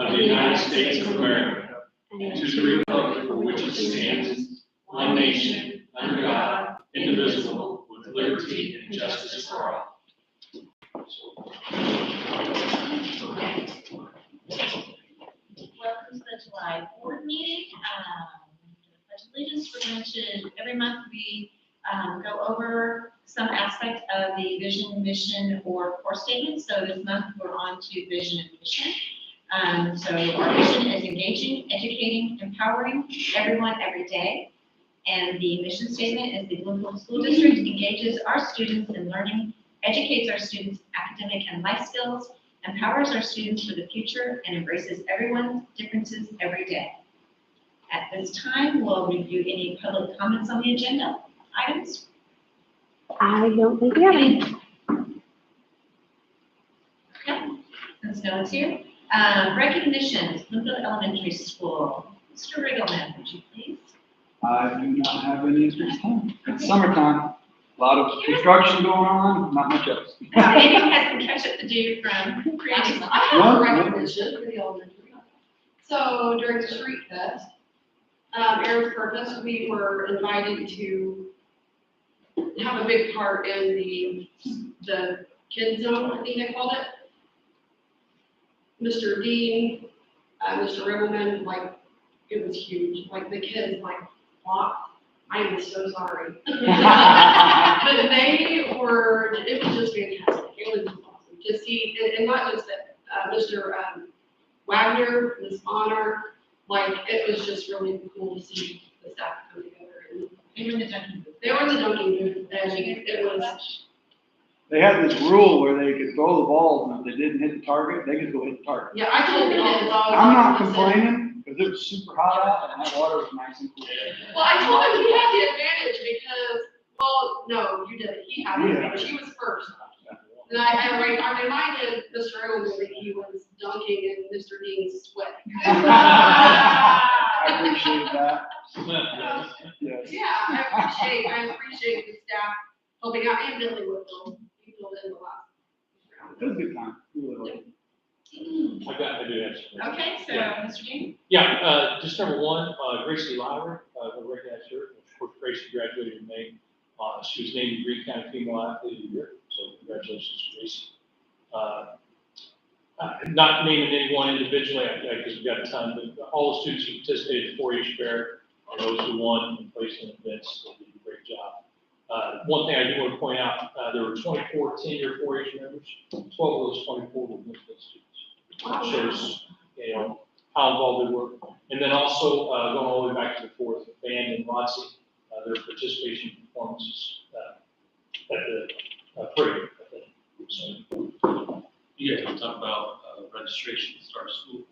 of the United States of America, and to the republic for which it stands, one nation, under God, indivisible, with liberty and justice for all. Welcome to the July board meeting. The Pledge of Allegiance, we're going to, every month we go over some aspect of the vision, mission, or core statement. So this month we're on to vision and mission. So our vision is engaging, educating, empowering everyone every day. And the mission statement is the Bloomfield School District engages our students in learning, educates our students' academic and life skills, empowers our students for the future, and embraces everyone's differences every day. At this time, we'll review any public comments on the agenda items. I don't think we have any. Okay, since no one's here. Recognitions, Bloomfield Elementary School. Mr. Riggleman, would you please? I do not have any at this time. It's summertime. A lot of construction going on, not much else. Maybe had some catch up to do from previous. I have a recognition for the elementary. So during the Street Fest, Aaron's Purpose, we were invited to have a big part in the kids zone, I think they called it. Mr. Dean, Mr. Ribbleman, like, it was huge. Like, the kids, like, flopped. I am so sorry. But they were, it was just fantastic. It was awesome to see, and not just that, Mr. Wagner, Ms. Bonner, like, it was just really cool to see the staff come together. And They were in the dunking booth. they were in the dunking booth, and it was, They had this rule where they could throw the balls, and if they didn't hit the target, they could go hit the target. yeah, I told them all the dogs. I'm not complaining, because it was super hot out, and that water was nice and cool. Well, I told him he had the advantage because, well, no, you didn't. He had the advantage. He was first. And I reminded Mr. Edelman that he was dunking in Mr. Dean's sweat. I appreciate that. Yes. Yeah, I appreciate the staff helping out, and Billy Whitfield. He filled in the last round. It was a good time. Really was. I do have some. Okay, so Mr. Dean? Yeah, just number one, Gracie Lowry, we'll recognize her. Of course, Gracie graduated in May. She was named the Green County Female Athlete of the Year, so congratulations, Gracie. Not naming anyone individually, because we've got a ton, but all the students who participated in 4-H fair and those who won and placed in events, they did a great job. One thing I do want to point out, there were 24 10-year 4-H members. 12 of those 24 were Bloomfield students. It shows, you know, how involved they were. And then also, going all the way back to the fourth, band and Lotsie, their participation performances at the parade. So, You guys want to talk about registration to start school?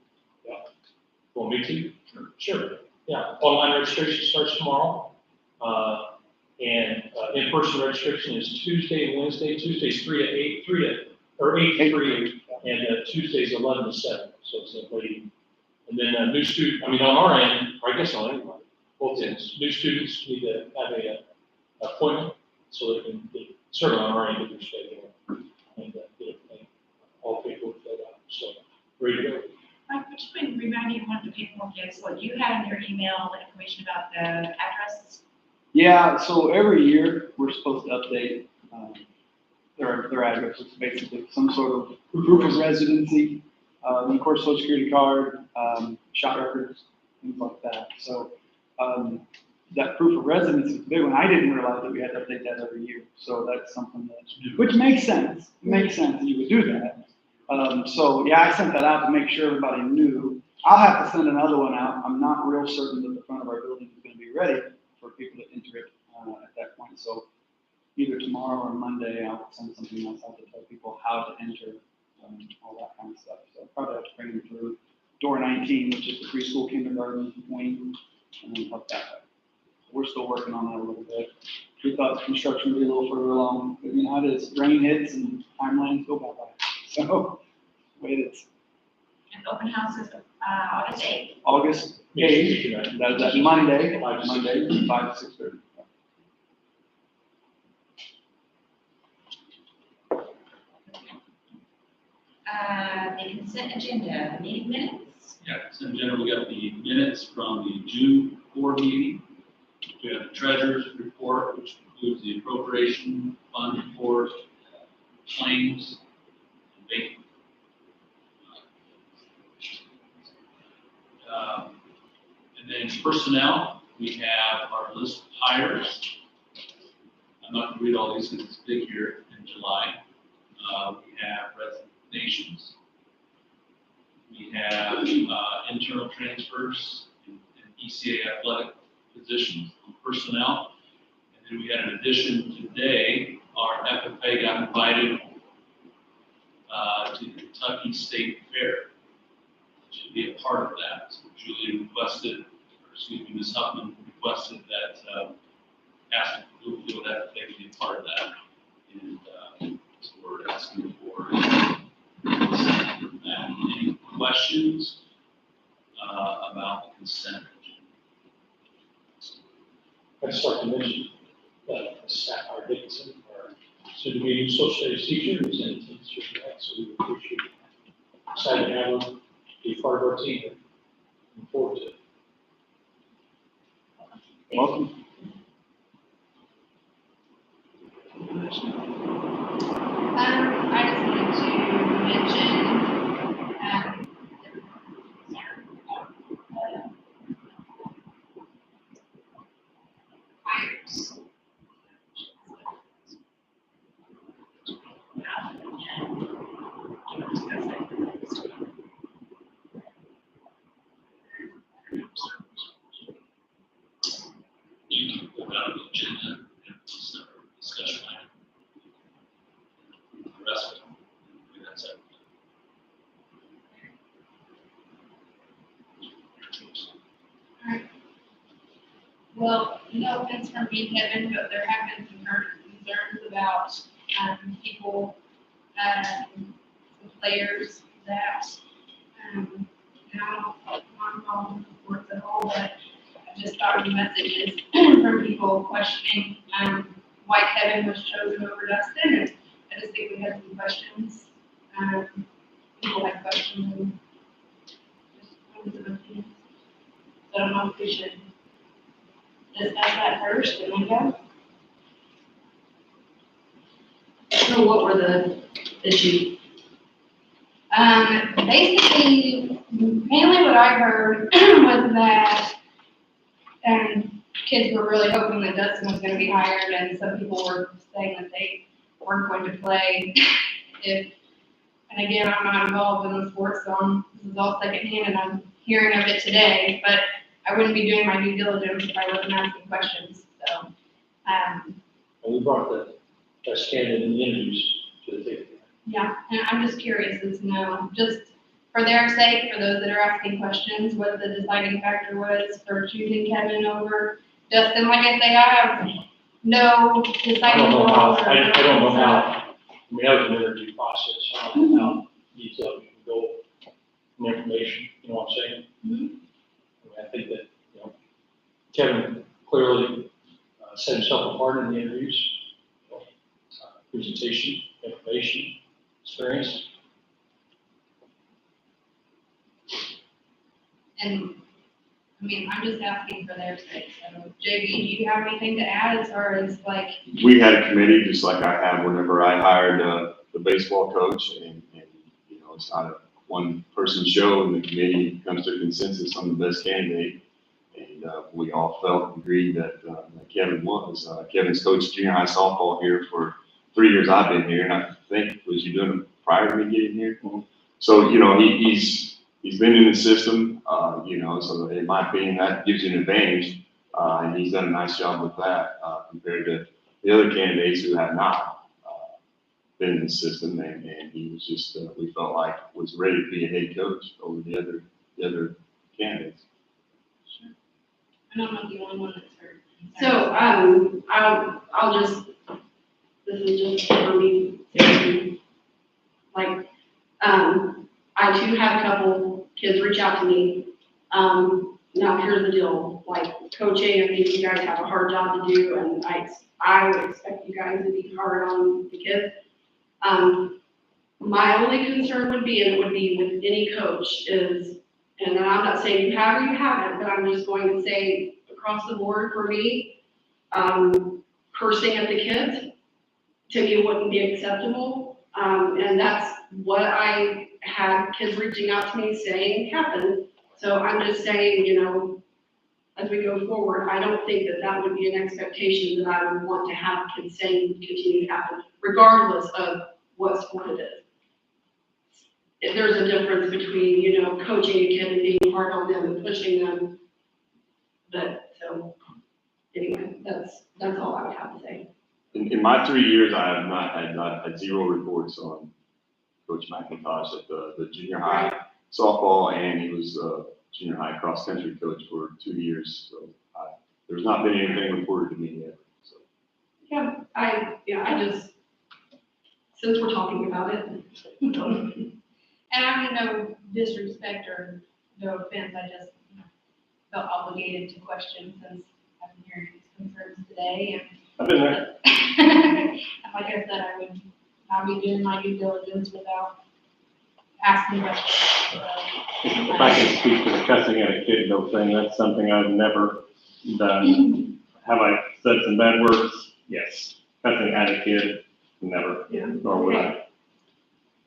yeah. Want me to? Sure. Yeah. Online registration starts tomorrow. And in-person registration is Tuesday and Wednesday. Tuesday's 3 to 8, 8 to 3, and Tuesday's 11 to 7. So it's a late. And then new student, I mean, on our end, or I guess on anybody, both ends, new students need to have a appointment so they can get started on our end of their schedule and get everything, all paperwork filled out. So ready to go. Mike, would you mind reminding me what the paperwork is? What you had in your email, the information about the addresses? Yeah, so every year, we're supposed to update their addresses, basically, some sort of proof of residency, of course, social security card, shop records, things like that. So that proof of residence is a big one. I didn't realize that we had to update that every year. So that's something that, which makes sense. It makes sense that you would do that. So yeah, I sent that out to make sure everybody knew. I'll have to send another one out. I'm not real certain that the front of our building is going to be ready for people to enter it at that point. So either tomorrow or Monday, I'll send something else out to tell people how to enter all that kind of stuff. So I'll probably have to bring them through door 19, which is the preschool kindergarten wing, and then help that out. We're still working on that a little bit. We thought construction would be a little further along, but you know how it is. Rain hits and timelines go bye-bye. So, wait, it's And open house is August 8th. August 8th. That's Monday, 5 to 6:30. The consent agenda, meeting minutes. Yeah, so in general, we got the minutes from the June board meeting. We have the treasurer's report, which includes the appropriation fund report, claims, and bank. And then personnel, we have our list of hires. I'm not going to read all these because it's big here in July. We have resignations. We have internal transfers and ECA athletic positions on personnel. And then we had an addition today, our FFA got invited to the Kentucky State Fair. To be a part of that. So Julie requested, or excuse me, Ms. Huffman requested that, asked if we would have to be a part of that. And so we're asking for that. Any questions about the consent? I'd just like to mention that our Dickinson, our soon-to-be new social studies teacher, is in attendance here tonight, so we appreciate it. Excited to have him be part of our team. Looking forward to it. Welcome. I just wanted to mention, hires. You can put out an agenda and it's a discussion item. The rest of it, that's it. Well, no offense from me, Kevin, but there have been some concerns about, people, some players that, now, I'm on sports at all, but I just got messages from people questioning, why Kevin was chosen over Dustin, and I just think we had some questions. People had questions, and just wanted some opinions. So I don't know if we should discuss that first, and then go. So what were the issues? Basically, mainly what I heard was that, kids were really hoping that Dustin was gonna be hired, and some people were saying that they weren't going to play if, and again, I'm not involved in the sports, so this is all secondhand, and I'm hearing of it today, but I wouldn't be doing my due diligence if I wasn't asking questions, so, And we brought the best candidate in the interviews to the table. yeah, and I'm just curious as to know, just for their sake, for those that are asking questions, what the deciding factor was for choosing Kevin over Dustin. Like I say, I have no I deciding don't know how, role. I don't know how, I mean, that was an interview process, I don't know how detailed you can go in information, you know what I'm saying? Mhm. I mean, I think that, you know, Kevin clearly set himself apart in the interviews, presentation, information, experience. And, I mean, I'm just asking for their sake, so JB, do you have anything to add as far as like, We had a committee, just like I have whenever I hired the baseball coach, and you know, it's not a one-person show, and the committee comes to a consensus on the best candidate. And we all felt and agreed that Kevin was. Kevin's coached junior high softball here for 3 years I've been here, and I think, was you doing it prior to me getting here? So, you know, he's been in the system, you know, so in my opinion, that gives you an advantage. And he's done a nice job with that, compared to the other candidates who have not, been in the system, and he was just, we felt like was ready to be a head coach over the other candidates. I don't know the only one that's heard. So, I'll just, this is just for me, like, I too had a couple kids reach out to me. Now here's the deal, like coaching, I think you guys have a hard job to do, and I would expect you guys to be hard on the kids. My only concern would be, and it would be with any coach, is, and I'm not saying you have or you haven't, but I'm just going to say across the board for me, cursing at the kids to me wouldn't be acceptable. And that's what I had kids reaching out to me saying happened. So I'm just saying, you know, as we go forward, I don't think that that would be an expectation that I would want to have kids saying continue to happen, regardless of what sport it is. If there's a difference between, you know, coaching a kid and being hard on them and pushing them. But, so, anyway, that's all I would have to say. In my 3 years, I have had zero reports on Coach McIntosh at the junior high softball, and he was junior high cross country coach for 2 years. So there's not been anything reported to me yet. So. Yeah, I just, since we're talking about it. And I mean, no disrespect or no offense, I just felt obligated to question since I've been hearing these concerns today. I've been there. And like I said, I'll be doing my due diligence without asking questions. If I can speak to the cussing at a kid though thing, that's something I've never done. Have I said some bad words? Yes. Cussing at a kid, never. Yeah. Nor would I.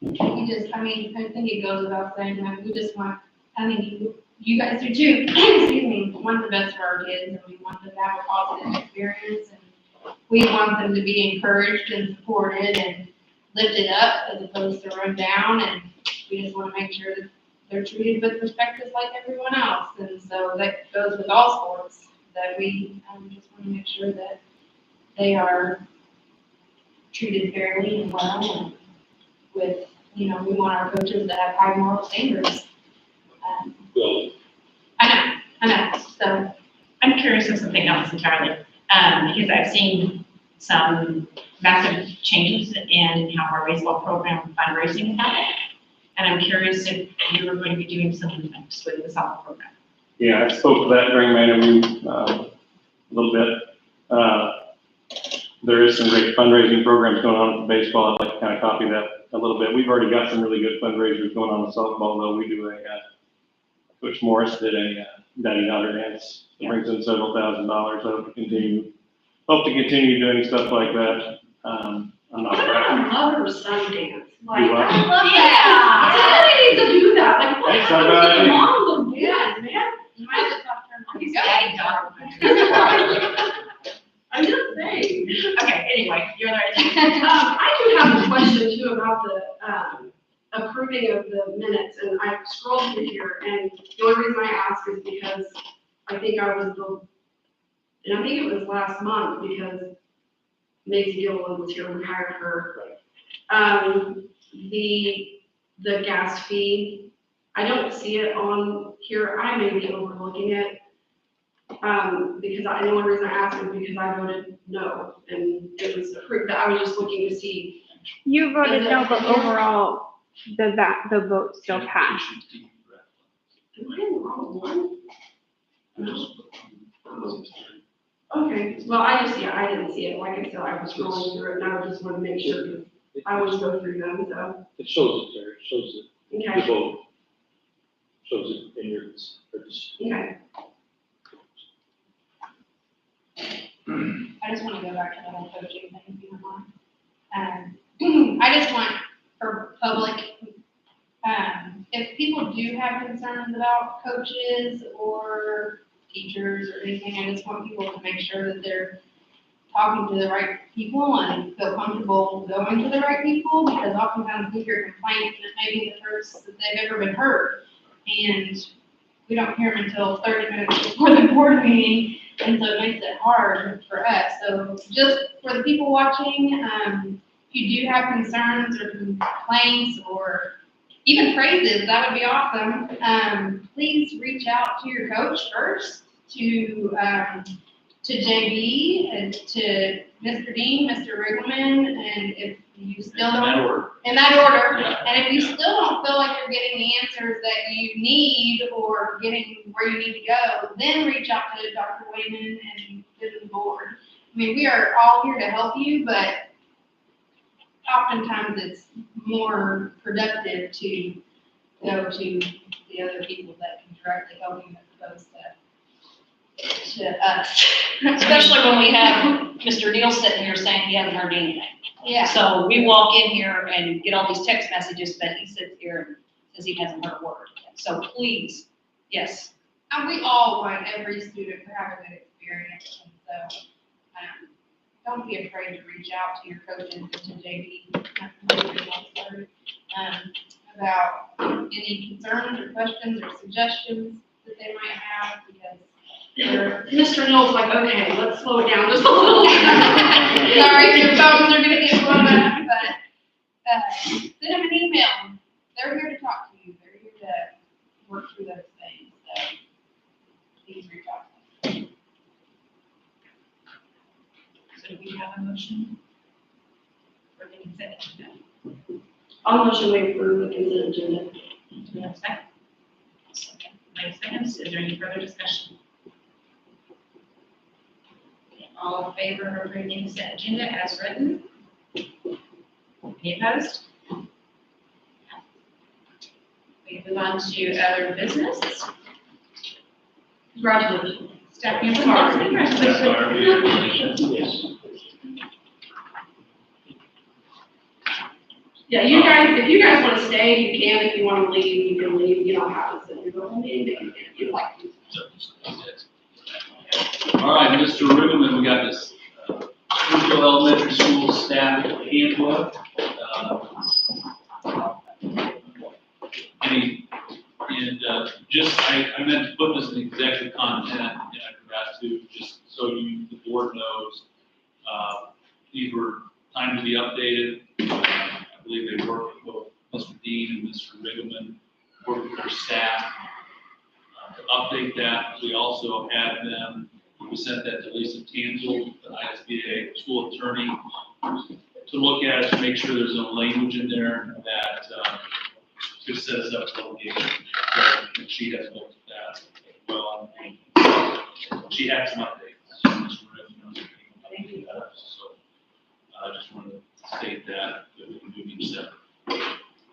I think it goes without saying that we just want, I mean, you guys do too, excuse me, want the best for our kids and we want them to have a positive experience and we want them to be encouraged and supported and lifted up as opposed to run down, and we just want to make sure that they're treated with respect just like everyone else. And so that goes with all sports, that we just want to make sure that they are treated fairly and well and with, we want our coaches to have high moral standards. I know, so. I'm curious of something else entirely, because I've seen some massive changes in how our baseball program fundraising is happening. And I'm curious if you were going to be doing something next with the softball program. Yeah, I spoke to that during my interview a little bit. There is some great fundraising programs going on with baseball. I'd like to kind of copy that a little bit. We've already got some really good fundraisers going on with softball, though. We do Coach Morris did a Daddy Daughter dance. It brings in several $1,000s. I hope to continue doing stuff like that. I'm not What about a mother-son dance? Like, Do what? I love that. Somebody needs to do that. Like, what That's not kind bad of idea. moms and dads, man? You might have to talk to them. He's daddy daughter. I'm just saying. Okay, anyway, you're right. I do have a question too about the, approving of the minutes, and I scrolled through here, and the only reason I ask is because I think and I think it was last month, because Maisie Gilliland was here, we hired her. The gas fee, I don't see it on here, I may be overlooking it. Because the only reason I asked is because I voted no, and it was approved, but I was just looking to see. You voted no, but overall, the vote still passed. Am I in the wrong one? Okay, well, I didn't see it, like I said, I was scrolling through it, and I just wanted to make sure, because I always go through them, so, It shows it there, it shows it, the okay, vote. Shows it in your, okay. I just want to go back to the whole coaching thing, if you don't mind. I just want for public, if people do have concerns about coaches or teachers or anything, I just want people to make sure that they're talking to the right people and feel comfortable going to the right people, because oftentimes we hear complaints and it may be the first that they've ever been heard. And we don't hear them until 30 minutes before the board meeting, and so it makes it hard for us. So just for the people watching, if you do have concerns or complaints or even praises, that would be awesome. Please reach out to your coach first, to JB and to Mr. Dean, Mr. Riggleman, and if you still don't. In that order. Yeah. And if you still don't feel like you're getting the answers that you need or getting where you need to go, then reach out to Dr. Wayman and the board. I mean, we are all here to help you, but oftentimes it's more productive to go to the other people that can directly help you as opposed to us. Especially when we have Mr. Neal sitting here saying he hasn't heard anything. Yeah. So we walk in here and get all these text messages, but he sits here and says he hasn't heard a word. So please, yes. And we all want every student to have a good experience, and so, don't be afraid to reach out to your coaches and to JB, about any concerns or questions or suggestions that they might have, because Mr. Neal's like, okay, let's slow it down just a little. sorry, your phones are gonna get blown up, but, send them an email. They're here to talk to you. They're here to work through those things, so please reach out to them. So do we have a motion for the consent agenda? I'll motion we approve the consent agenda. Do we have a second? Second. Mike seconds. Is there any further discussion? Okay, all in favor of approving the consent agenda as written? Any opposed? We move on to other business. Congratulations. Staff member Mark, congratulations. Yes. Yeah, you guys, if you guys wanna stay, you can. If you wanna leave, you can leave. You don't have to sit here the whole meeting if you like to. All right, Mr. Riggleman, we got this Central Elementary School Staff Handbook. I meant to put this in executive content, and I forgot to, just so the board knows, these were time to be updated. I believe they worked with both Mr. Dean and Mr. Riggleman, worked with their staff to update that. We also had them, we sent that to Lisa Tanzel, the ISBA school attorney, to look at it, to make sure there's no language in there that could set us up for litigation. So she has looked at that as well. She had some updates. So I just wanted to state that we can do each separate.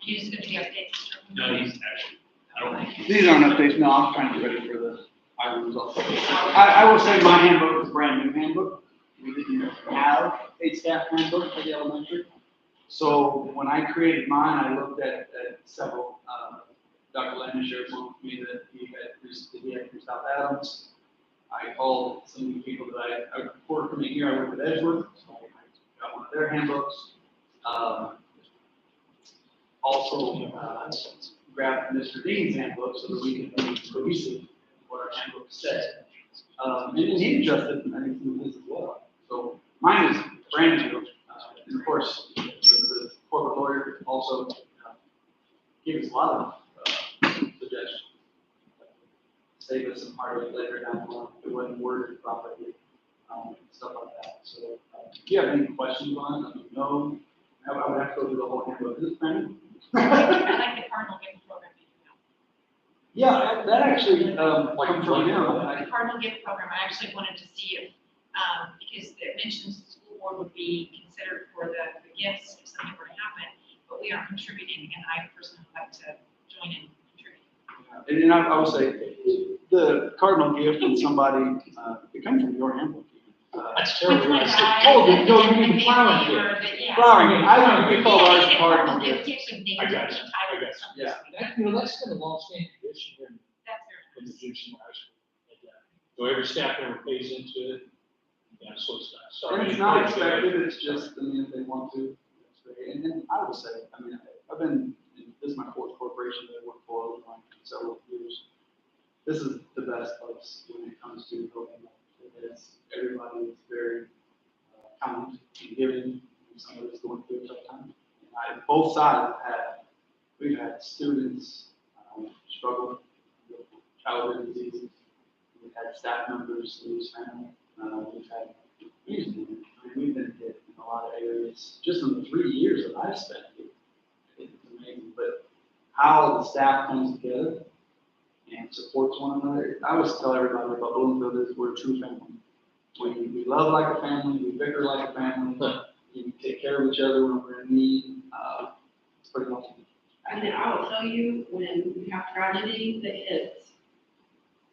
You just going to be updates. No, he's actually, I don't think he's. These aren't updates, no, I'm trying to get ready for the item results. I will say my handbook is a brand new handbook. We didn't have a staff handbook for the elementary. So when I created mine, I looked at several, Dr. Landon shared one with me that he had through South Adams. I called some of the people that I reported from here. I worked at Edgewood, so I got one of their handbooks. Also, grabbed Mr. Dean's handbook so that we can be cohesive what our handbook said. And he adjusted, I think, some of his as well. So mine is brand new. And of course, the corporate lawyer also gave us a lot of suggestions. Save us some heartache later down the line if it wasn't worded properly, stuff like that. So if you have any questions on it, let me know. I would have to go through the whole handbook. Is it brand new? I like the Cardinal Gift Program. Yeah, that actually, comes from him. The Cardinal Gift Program, I actually wanted to see if, because it mentions the school board would be considered for the gifts if something were to happen, but we aren't contributing, and I personally would like to join in contributing. And I would say, the cardinal gift from somebody, it comes from your handbook. That's terrible. With my guy, Oh, and no, you and mean maybe plowing neighbor, gift. but yeah. Flowering, I think we call ours It's cardinal gift, gift. it's actually I named got you. entitled I got or you. something. Yeah. That's been a long-standing tradition here That's in the very nice. Junction High School. So every staff member pays into it. Yeah, so it's not. Sorry. And it's not expected, it's just, I mean, if they want to, that's great. And then I would say, I mean, I've been, this is my fourth corporation that I worked for over like several years. This is the best place when it comes to helping. Everybody is very kind and giving. Somebody's going through a tough time. And both sides we've had students struggle with childhood diseases. We've had staff members lose family. We've been hit in a lot of areas. Just in the 3 years that I've spent here, it's amazing. But how the staff comes together and supports one another. I always tell everybody about Bloomfield is we're a true family. We love like a family, we bicker like a family, we take care of each other when we're in need. pretty much. And then I will tell you, when we have tragedy that hits,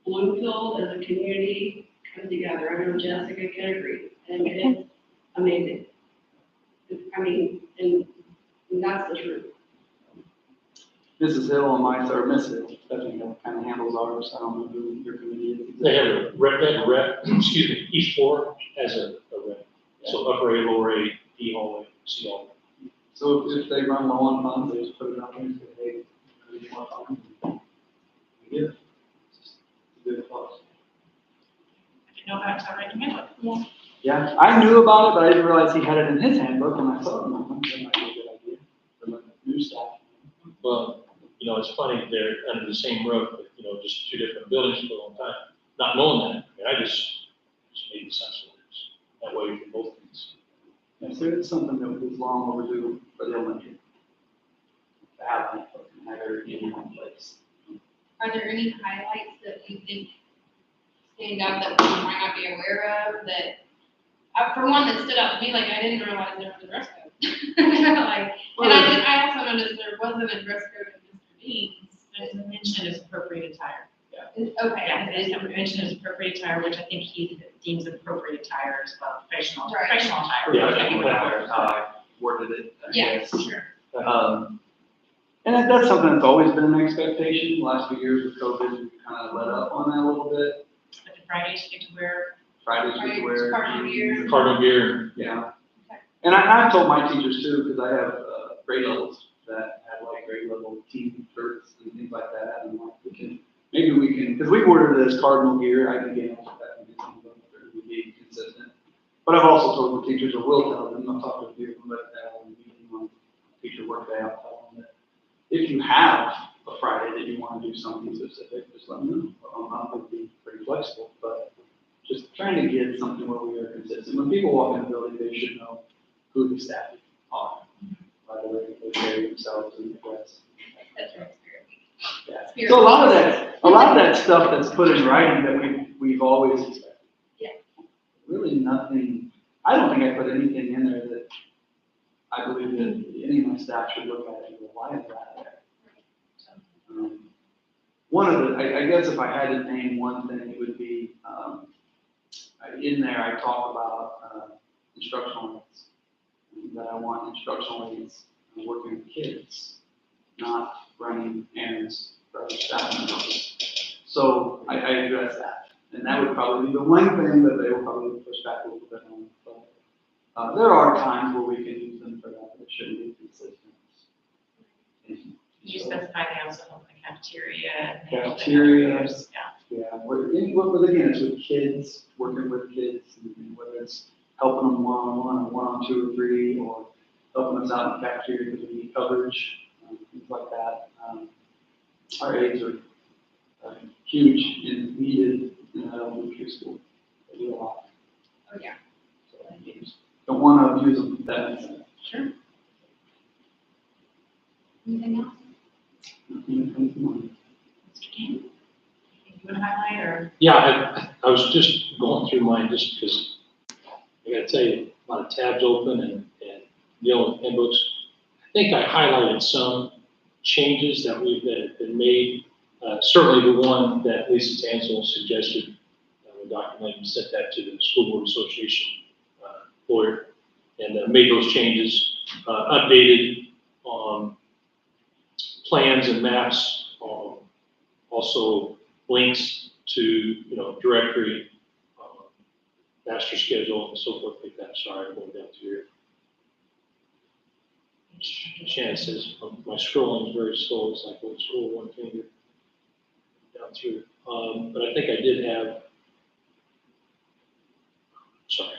Bloomfield as a community comes together. I know Jessica can agree, and it's amazing. I mean, and that's the truth. Mrs. Hill on my, or Miss Hill, Stephanie Hill, kind of handles ours. I don't know who your committee is. They have a rep, excuse me, each floor has a rep. So upper A, lower A, D hallway, C hallway. So if they run low on funds, they just put it out there and say, hey, we need more funds. We get it. It's just a good plus. I didn't know about it, so I read the handbook. Yeah, I knew about it, but I didn't realize he had it in his handbook, and I thought, no, that might be a good idea for the new staff. Well, you know, it's funny, they're under the same roof, but, you know, just two different buildings for a long time. Not knowing that, I mean, I just made the sense of this. That way for both things. And so it's something that was long overdue for the elementary. To have that, and have everything in one place. Are there any highlights that you think stand out that we might not be aware of that, for one that stood out to me, like I didn't realize there was a dress code. Like, and I also noticed there wasn't a dress code at Mr. Dean's. It's mentioned as appropriate attire. Okay. Yeah, it is mentioned as appropriate attire, which I think he deems appropriate attire as well, professional Right. attire. Yeah, Okay. How I worded it, I Yeah, guess. Sure. And that's something that's always been an expectation. The last few years with COVID, we kind of let up on that a little bit. But the Fridays you get to wear. Fridays we wear. Cardinal gear. Cardinal gear. Yeah. And I've told my teachers too, because I have grade levels that have like grade level team shirts and things like that. And like maybe we can, because we ordered this cardinal gear, I can get into that and get some of them, we be consistent. But I've also told the teachers, or will tell them, I'll talk to a few of them, but meeting on teacher work day, I'll tell them that if you have a Friday that you want to do something specific, just let me know. I'm going to be pretty flexible, but just trying to get something where we are consistent. When people walk in the building, they should know who the staff are, by the way they carry themselves in the dress. That's right, Spirit Week. Yeah. So a lot of that stuff that's put in writing that we've always expected. Yeah. Really nothing, I don't think I put anything in there that I believe that any of my staff should look at and go, why is that there? One of the, I guess if I had to name one thing, it would be, in there I talk about instructional aids. That I want instructional aids working with kids, not running errands for other staff members. So I address that. And that would probably be the one thing that they will probably push back a little bit on. But there are times where we can use them for that, but it shouldn't be consistent. You specify they also help in the cafeteria. and Cafeteria. others, Yeah. Yeah, but again, it's with kids, working with kids, and whether it's helping them one-on-one, or one-on-two or three, or helping us out in the cafeteria because we need coverage, things like that. Our aides are huge and needed in elementary school. They do a lot. Oh, yeah. So I just don't want to abuse them, if that makes sense. Sure. Anything else? Nothing that comes to mind. Mr. King? Anything you want to highlight or? Yeah, I was just going through mine just because I gotta tell you, a lot of tabs open and dealing with handbooks. I think I highlighted some changes that have been made. Certainly the one that Lisa Tansel suggested, when Dr. Lane sent that to the School Board Association lawyer, and made those changes, updated plans and maps, also links to, directory, master schedule and so forth like that. Sorry, I'm going down to here. Shannon says, my scrolling is very slow. It's like, well, scroll one finger down through. But I think I did have, sorry,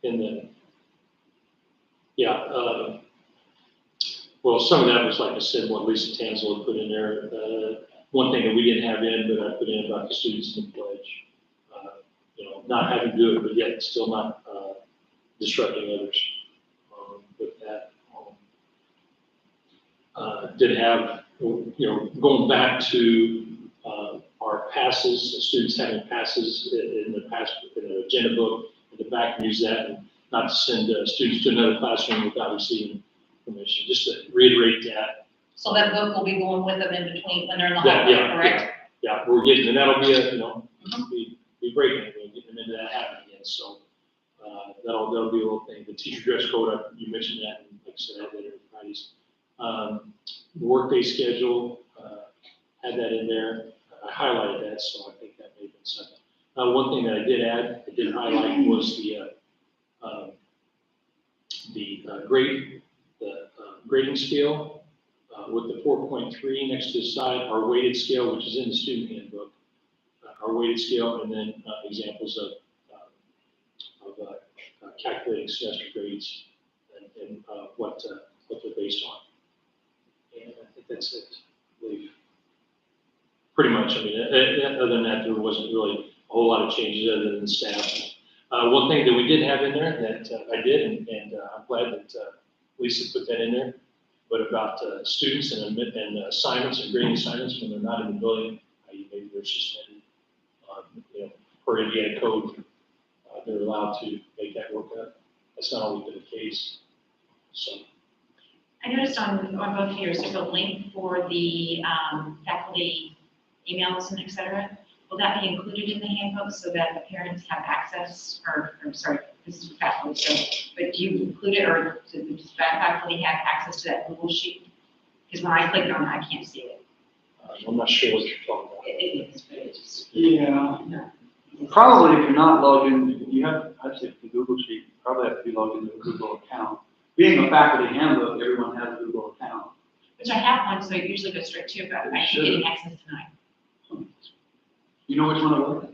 in the, well, some of that was, like I said, what Lisa Tansel had put in there. One thing that we didn't have in, but I put in about the students in the pledge. Not having to do it, but yet still not disrupting others with that. Did have, going back to our passes, the students having passes in the agenda book in the back, and use that, and not to send students to another classroom without receiving permission, just to reiterate that. So that book will be going with them in between when they're in the Yeah, hallway, yeah, correct? Yeah, we're getting, and that'll be be great, and we'll get them into that habit again, so, that'll be a little thing. The teacher dress code, you mentioned that, and like I said, I did it Fridays. The workday schedule, had that in there, I highlighted that, so I think that may have been something. One thing that I did add, I did highlight was the grading scale, with the 4.3 next to the side, our weighted scale, which is in the student handbook, our weighted scale, and then examples of calculating semester grades and what they're based on. And I think that's it, I believe. Pretty much, I mean, other than that, there wasn't really a whole lot of changes other than staff. One thing that we did have in there that I did, and I'm glad that Lisa put that in there, but about students and assignments and grading assignments when they're not in the building, maybe they're suspended. Per Indiana code, they're allowed to make that work up. That's not always been the case. So. I noticed on both years, there's a link for the faculty emails and et cetera. Will that be included in the handbook so that the parents have access, or I'm sorry, this is for faculty, so, but do you include it, or does the faculty have access to that Google sheet? Because when I click on it, I can't see it. I'm not sure what you're talking about. It is, but it just. Yeah. No. Probably if you're not logged in, you have, I'd say the Google sheet, you probably have to be logged into a Google account. Being a faculty handbook, everyone has a Google account. Which I have one, so it usually goes straight to, but I keep getting access tonight. You know which one it was?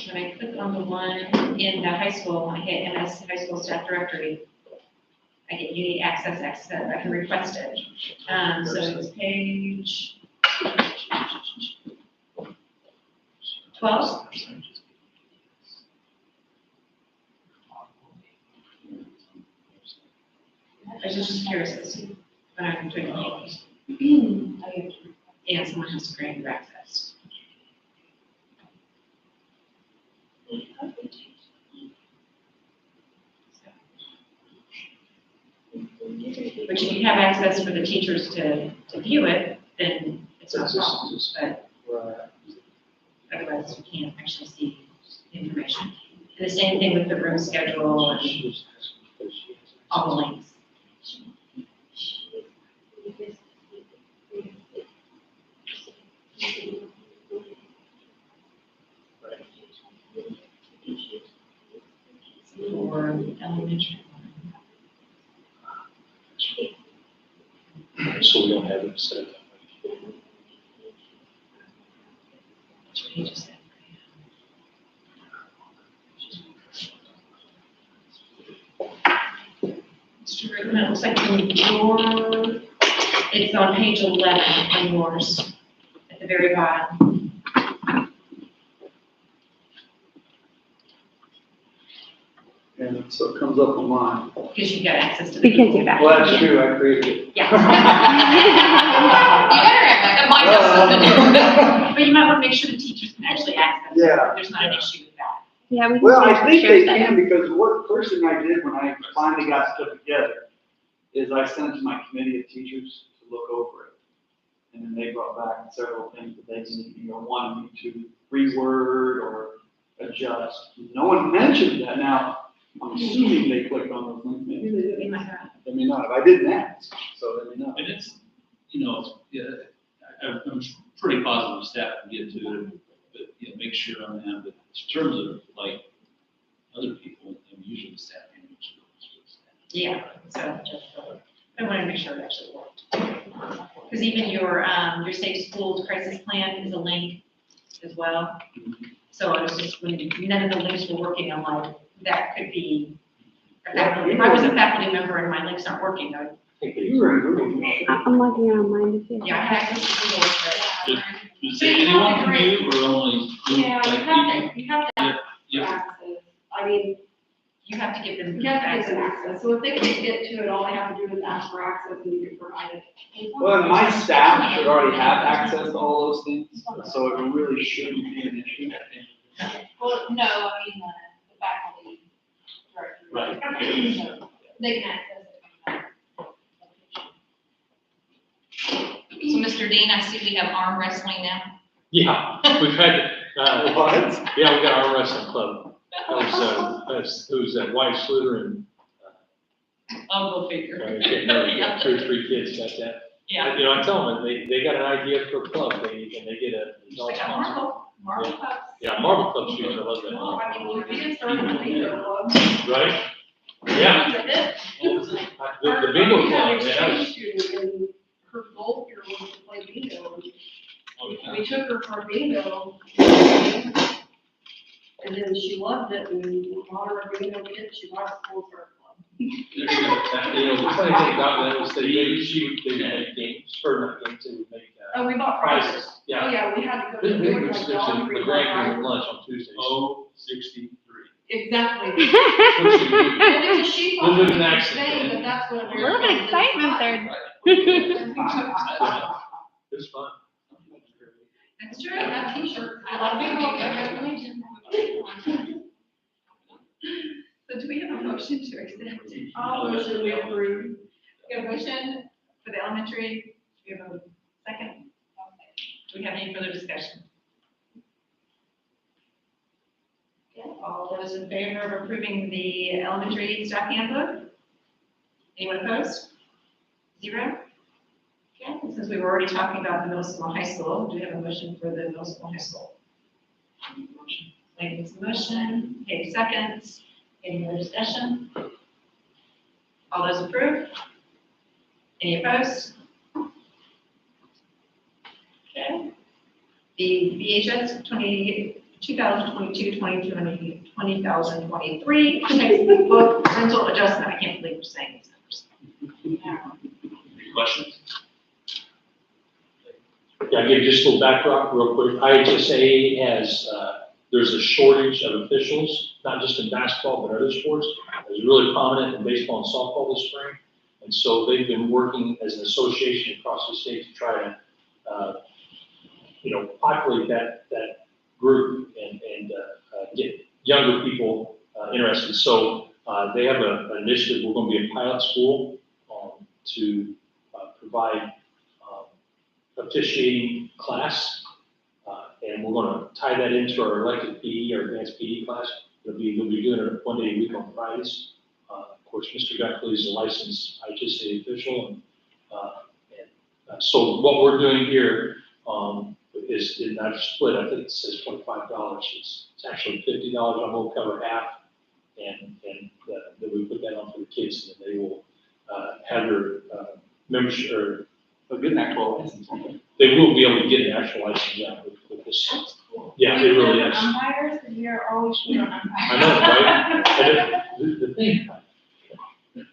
When I click on the one in the high school, I hit MS High School Staff Directory. I get unique access, I can request it. So it's page 12. I was just curious as to when I'm doing it. And someone has to grant you access. But if you have access for the teachers to view it, then it's not a problem, but otherwise you can't actually see the information. And the same thing with the room schedule and all the links. For elementary. So we don't have it set up. Which page is that? Mr. Rickman, it looks like it's on page 11 on yours, at the very bottom. And so it comes up on mine. Because you've got access to the. Because you've got. Well, that's true, I created it. Yeah. You better act like it might have something to do with it. But you might want to make sure the teachers can actually access it. Yeah. There's not an issue with that. Yeah, we can. Well, I think share they that. can, because what first thing I did when I finally got stuff together is I sent it to my committee of teachers to look over it. And then they brought back several things that they wanted me to reword or adjust. No one mentioned that. Now, I'm assuming they clicked on those links. Maybe they They did. might not. They may not have. I didn't ask, so they may not. And it's, yeah, I'm pretty positive staff can get to it, but, make sure on that, but in terms of like other people, usually the staff can make sure. Yeah, so just, I wanted to make sure it actually worked. Because even your Safe Schools Crisis Plan is a link as well. So I was just, when none of the links were working, I'm like, that could be, if I was a faculty member and my links aren't working, I would, You were in Google. I'm looking on mine to see. yeah, I have access to Google, but. Does anyone can do, or only? Yeah, you have to Yeah. access. I mean, You have to give them. you have to give them access. So if they can't get to it, all they have to do is ask for access and you can provide it. Well, my staff should already have access to all those things, so it really shouldn't be an issue. Well, no, I mean, the faculty director. Right. So they can access it. So, Mr. Dean, I see we have arm wrestling now. Yeah, we've had, yeah, we got our wrestling club. It was that White Sluter and, Oh, go figure. I can't remember, 2 or 3 kids got that. Yeah. You know, I tell them, they got an idea for a club, and they get a adult Like a sponsor. Marble cups. Yeah, Marble Club shoes, I love that. No, I mean, you can start a bingo club. Right? Yeah. The bingo We had club, an man, exchange student and her goal here was to play bingo. We took her for bingo. And then she loved it and bought her a bingo kit, she bought a full for her club. you know, the funny thing about that was they would make games, or not games, they would make Oh, we bought prizes. prizes. Oh, Yeah. yeah, we had to go This to big the was like Dollar the Tree. grand lunch on Tuesdays. 63. Exactly. It Well, because she thought was we an could accident. say that that's what A little bit of excitement there. was fun. That's true. That t-shirt. I love bingo. Congratulations. So do we have a motion to accept? All motion we approve. We have a motion for the elementary. Do we have a second? Do we have any further discussion? Okay, all those in favor of approving the elementary staff handbook? Anyone opposed? 0? Okay, and since we were already talking about the middle school and high school, do we have a motion for the middle school and high school? Ladies, motion, Kate seconds. Any more discussion? All those approve? Any opposed? Okay. The VHS 2022-2023 textbook rental adjustment. I can't believe we're saying these numbers. Any questions? Yeah, I'll give you just a little backdrop real quick. IHSA has, there's a shortage of officials, not just in basketball, but other sports. It's really prominent in baseball and softball this spring. And so they've been working as an association across the state to try to, populate that group and get younger people interested. So they have an initiative, we're going to be a pilot school to provide officiating class, and we're going to tie that into our elective PE, our advanced PE class. We'll be doing it 1 day a week on Fridays. Of course, Mr. Guckley is a licensed IHSA official, and so what we're doing here is not a split. I think it says $25. It's actually $50. I'm going to cover half, and then we put that on for the kids, and then they will have their membership or. So get an actual license. They will be able to get an actual license out with this. That's cool. Yeah, it really is. Umpires, because we are always short on umpires. I know, right? And the thing,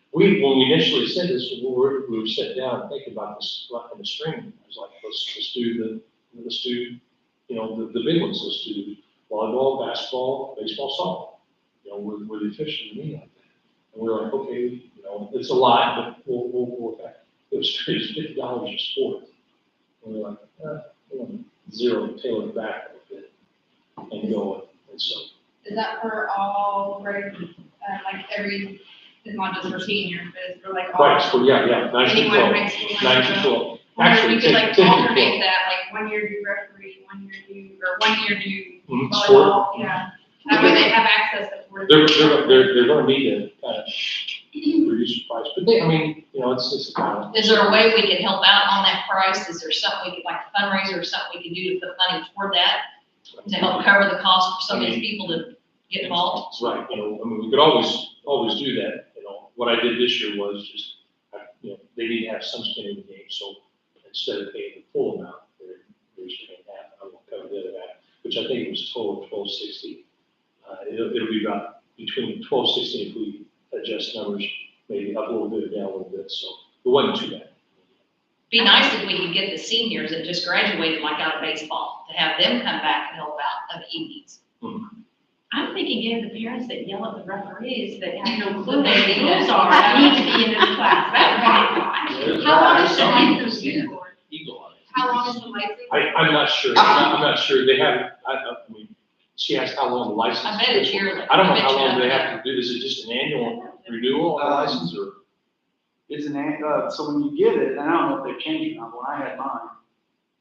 when we initially said this, we were sitting down and thinking about this in the spring. I was like, let's do the big ones. Let's do volleyball, basketball, baseball, softball. We're the official in the meeting like that. And we were like, okay, it's a lot, but we'll work that. It was $50 a sport. And we're like, zero, tailor it back a bit and go. And so, Is that for all grades, like every, it's not just for seniors, but it's for like all? right, so yeah, 9 to Anyone 12. in high school? 9 to 12. Or Actually, we could like 10 to 12. alternate that, like 1 year do referee, 1 year do, or 1 year do Mhm, volleyball, yeah. That way they have access to 4. They're gonna need to kind of reduce the price, but it's just a balance. Is there a way we can help out on that price? Is there something we could, like a fundraiser or something we can do to put money toward that? To help cover the cost for some of these people to get involved? Right, we could always do that, what I did this year was just, they need to have some skin in the game, so instead of paying the full amount, they're just paying half, I will cover the other half, which I think it was total $12.60. It'll be about between $12.60 if we adjust numbers, maybe up a little bit, down a little bit, so it wasn't too bad. Be nice if we could get the seniors that just graduated, like out of baseball, to have them come back and help out of the evenings. I'm thinking, give the parents that yell at the referees that have no clue what the rules are, need to be in this class. That would be fun. How long is the Something license? to see. Eagle Eye. How long is the license? I'm not sure, I'm not sure, they haven't, She asked how long the license. I bet it's yearly. I don't know bet how you long know they that. have to do. Is it just an annual renewal on the license or? It's so when you get it, and I don't know if they've changed it now, but when I had mine,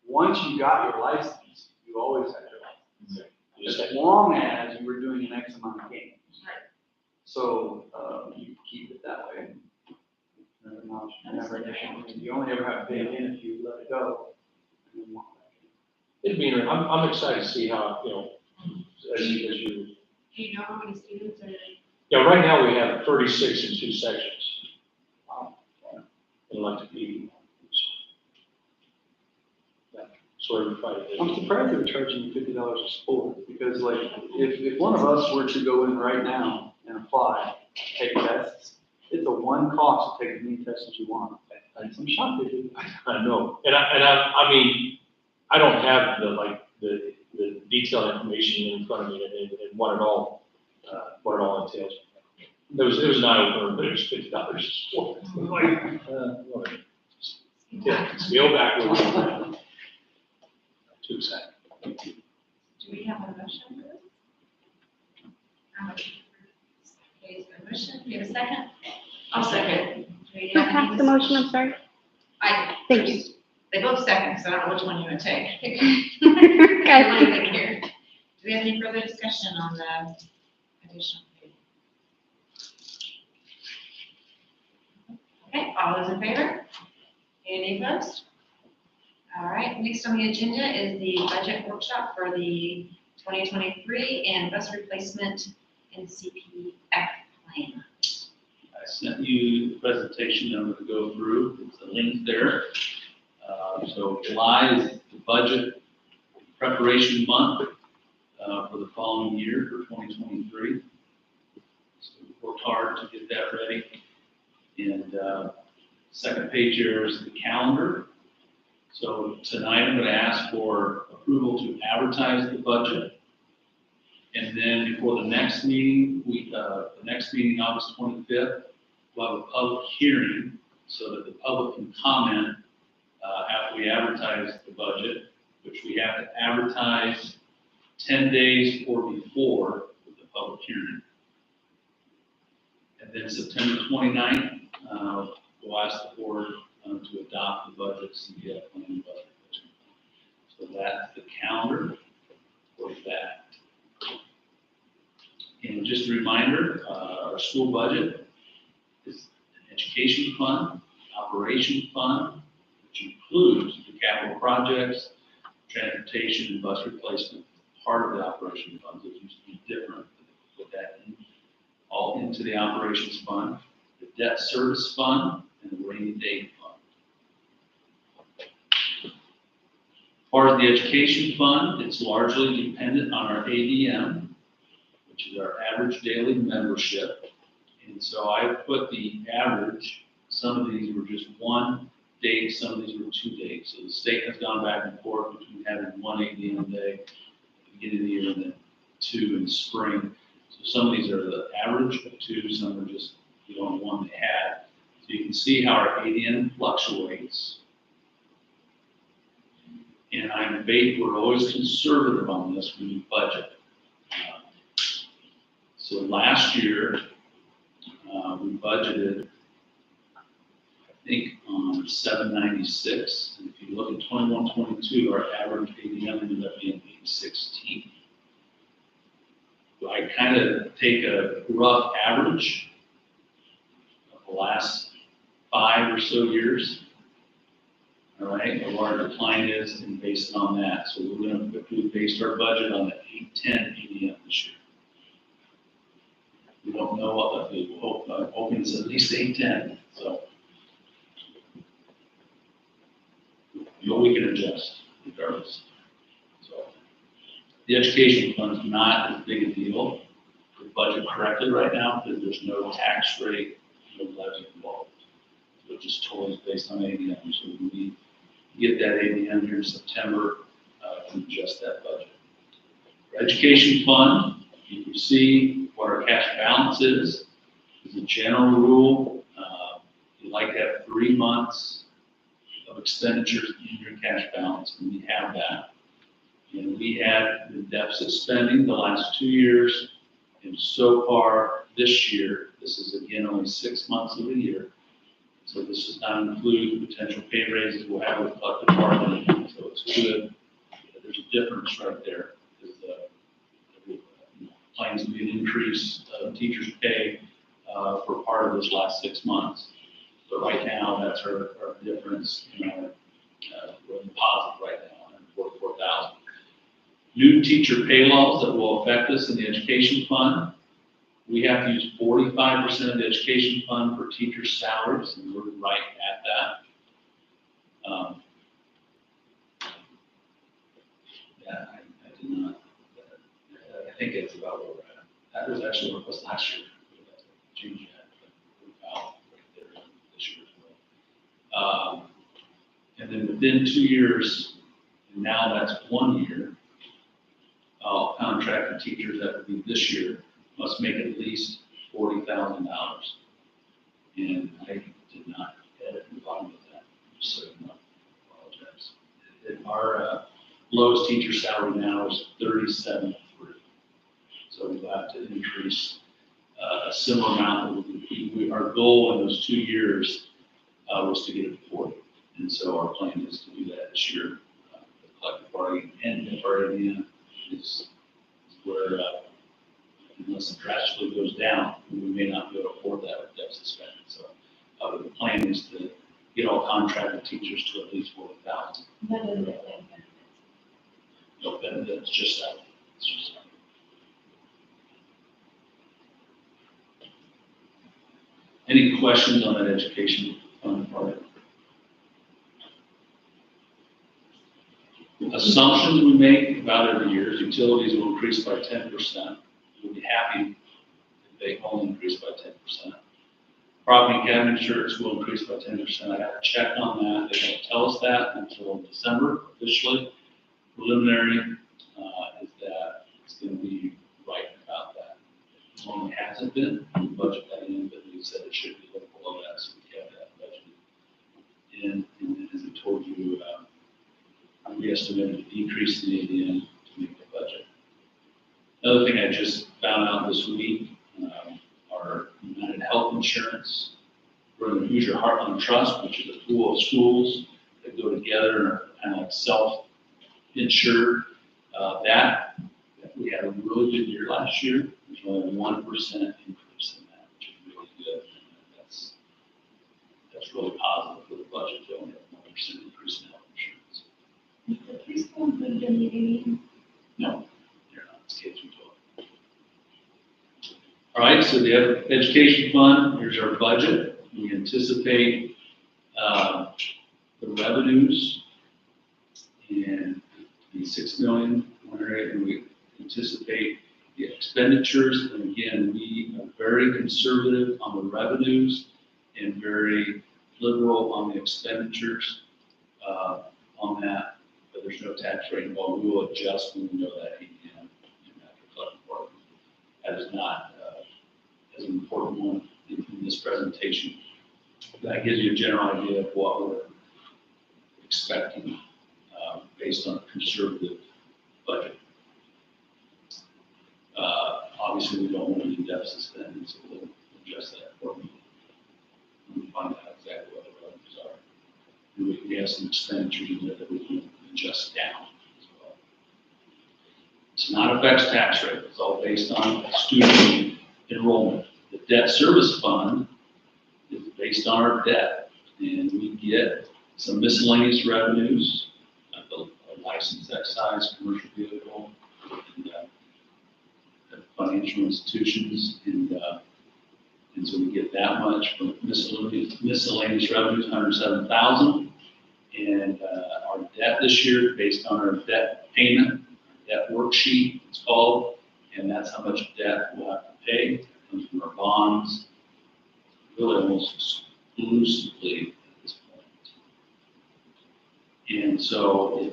once you got your license, you always had your license. You just As long as you were doing an X amount of games. Right. So, you keep it that way. You only ever have to pay it in if you let it go. And then walk back in. It'd be, I'm excited to see how, you know, as you, Do you know how many students are? yeah, right now we have 36 in 2 sections. And elective PD. Yeah, so every Friday. I'm surprised they're charging you $50 a sport, because like, if one of us were to go in right now and apply, take tests, it's a one cost to take as many tests as you want. I'm shocked they do. I know, and I mean, I don't have the detailed information in front of me and what it all entails. It was an eye opener, but it was $50. Like, yeah, scale back a little bit. Too excited. Do we have a motion for this? Okay, is there a motion? Do you have a second? I'll second. Do we Who have any passed the motion, I'm sorry? I, Thank you. they both second, so I don't know which one you're gonna take. Okay. Do we have any further discussion on the additional fee? Okay, all those in favor? Any opposed? All right, next on the agenda is the budget workshop for the 2023 and bus replacement and CPF plan. I sent you the presentation I'm going to go through. It's a link there. So July is the budget preparation month for the following year for 2023. So we worked hard to get that ready. And second page here is the calendar. So tonight I'm going to ask for approval to advertise the budget. And then before the next meeting, August 25th, we'll have a public hearing so that the public can comment after we advertise the budget, which we have to advertise 10 days or before the public hearing. And then September 29th, we'll ask the board to adopt the budget, CPF plan budget. So that's the calendar for that. And just a reminder, our school budget is an education fund, operation fund, which includes the capital projects, transportation and bus replacement, part of the operation fund. It used to be different, put that in, all into the operations fund, the debt service fund, and the rainy day fund. As far as the education fund, it's largely dependent on our ADM, which is our average daily membership. And so I put the average, some of these were just 1 day, some of these were 2 days. So the state has gone back and forth between having 1 ADM day at the beginning of the year and then 2 in spring. So some of these are the average of 2, some are just the only 1 they had. So you can see how our ADM fluctuates. And we're always conservative on this when you budget. So last year, we budgeted, I think, on 796. And if you look at 21-22, our average ADM ended up being 816. So I kind of take a rough average of the last 5 or so years. All right, what our decline is, and based it on that. So we based our budget on the 810 ADM this year. We don't know what that we hope, hoping it's at least 810, so. We can adjust regardless. So, the education fund is not as big a deal to budget correctly right now because there's no tax rate, no levy involved. So it's just totally based on ADM. So when we get that ADM here in September, we adjust that budget. For education fund, you can see what our cash balance is. As a general rule, you like to have 3 months of expenditures in your cash balance, and we have that. And we had the deficit spending the last 2 years, and so far this year, this is again only 6 months of the year. So this does not include potential pay raises we'll have with collective bargaining, so it's good. There's a difference right there, because plans to be an increase of teachers' pay for part of this last 6 months. But right now, that's our difference in our, we're in the positive right now, 44,000. New teacher pay laws that will affect us in the education fund. We have to use 45% of the education fund for teacher salaries, and we're right at that. Yeah, I did not, I think it's about where we're at. That was actually what it was last year. Change that, but we're out right there this year as well. And then within 2 years, and now that's 1 year, contracted teachers that would be this year must make at least $40,000. And I did not edit the bottom of that, so I apologize. Our lowest teacher salary now is $37,300. So we'll have to increase a similar amount. Our goal in those 2 years was to get it to 40. And so our plan is to do that this year. The collective bargaining and the bargaining is where, unless it drastically goes down, we may not be able to afford that with deficit spending. So the plan is to get all contracted teachers to at least 40,000. That doesn't include benefits. No benefits, just that. It's just that. Any questions on that education fund part? Assumptions we make about every year is utilities will increase by 10%. We'll be happy if they only increase by 10%. Property and casualty insurance will increase by 10%. I have to check on that. They won't tell us that until December officially. Preliminary is that it's going to be right about that. It normally hasn't been. We budget that in, but we said it should be a little below that, so we kept that budgeted. And as I told you, we estimated a decrease in the ADM to make the budget. Another thing I just found out this week, our United Health Insurance, we're in the Hoosier Heartland Trust, which is a pool of schools that go together and are kind of like self-insured. That we had a really good year last year. There's only a 1% increase in that, which is really good. That's really positive for the budget. They only have 1% increase in health insurance. Preschool included in the ADM? No, they're not. It's K-12. All right, so the education fund, here's our budget. We anticipate the revenues and the 6 million, and we anticipate the expenditures. And again, we are very conservative on the revenues and very liberal on the expenditures on that. But there's no tax rate involved. We will adjust when we know that ADM after collective bargaining. That is not as an important one in this presentation. That gives you a general idea of what we're expecting based on a conservative budget. Obviously, we don't want to do deficit spending, so we'll adjust that accordingly. We'll find out exactly what the revenues are. And we have some expenditures in there that we can adjust down as well. It's not affects tax rate. It's all based on student enrollment. The debt service fund is based on our debt, and we get some miscellaneous revenues, like a license excise, commercial vehicle, and financial institutions, and so we get that much from miscellaneous revenues, 107,000, and our debt this year, based on our debt payment, debt worksheet, it's called, and that's how much debt we'll have to pay. It comes from our bonds, really almost exclusively at this point. And so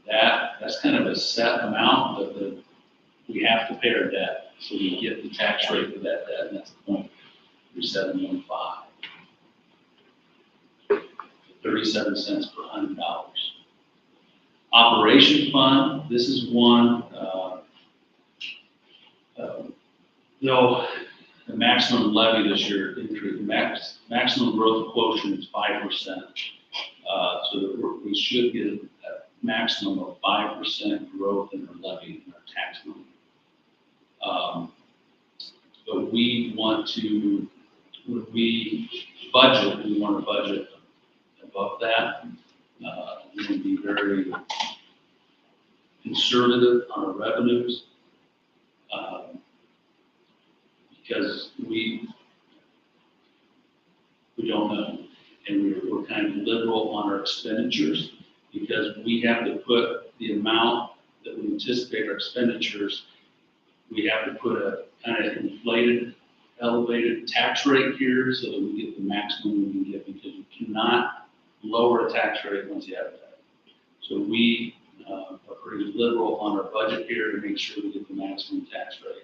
that's kind of a set amount that we have to pay our debt, so we get the tax rate for that debt, and that's the 0.3715. 37 cents per $100. Operation fund, this is one, no, the maximum levy this year increased, maximum growth quotient is 5%. So that we should get a maximum of 5% growth in our levy in our tax money. But we want to, when we budget, we want to budget above that. We want to be very conservative on our revenues. Because we don't know, and we're kind of liberal on our expenditures, because we have to put the amount that we anticipate our expenditures, we have to put a kind of inflated, elevated tax rate here so that we get the maximum we can get, because you cannot lower a tax rate once you have that. So we are pretty liberal on our budget here to make sure we get the maximum tax rate.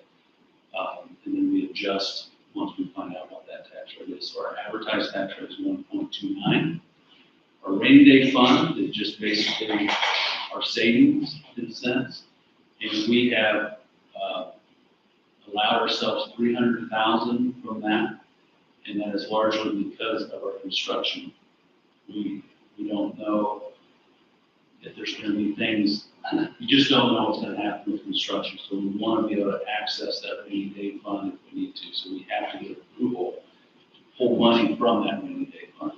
And then we adjust once we find out what that tax rate is. So our advertised tax rate is 1.29. Our rainy day fund is just basically our savings in a sense. And we have allowed ourselves $300,000 from that. And that is largely because of our construction. We don't know if there's going to be things, you just don't know what's going to happen with construction. So we want to be able to access that rainy day fund if we need to. So we have to get approval to pull money from that rainy day fund.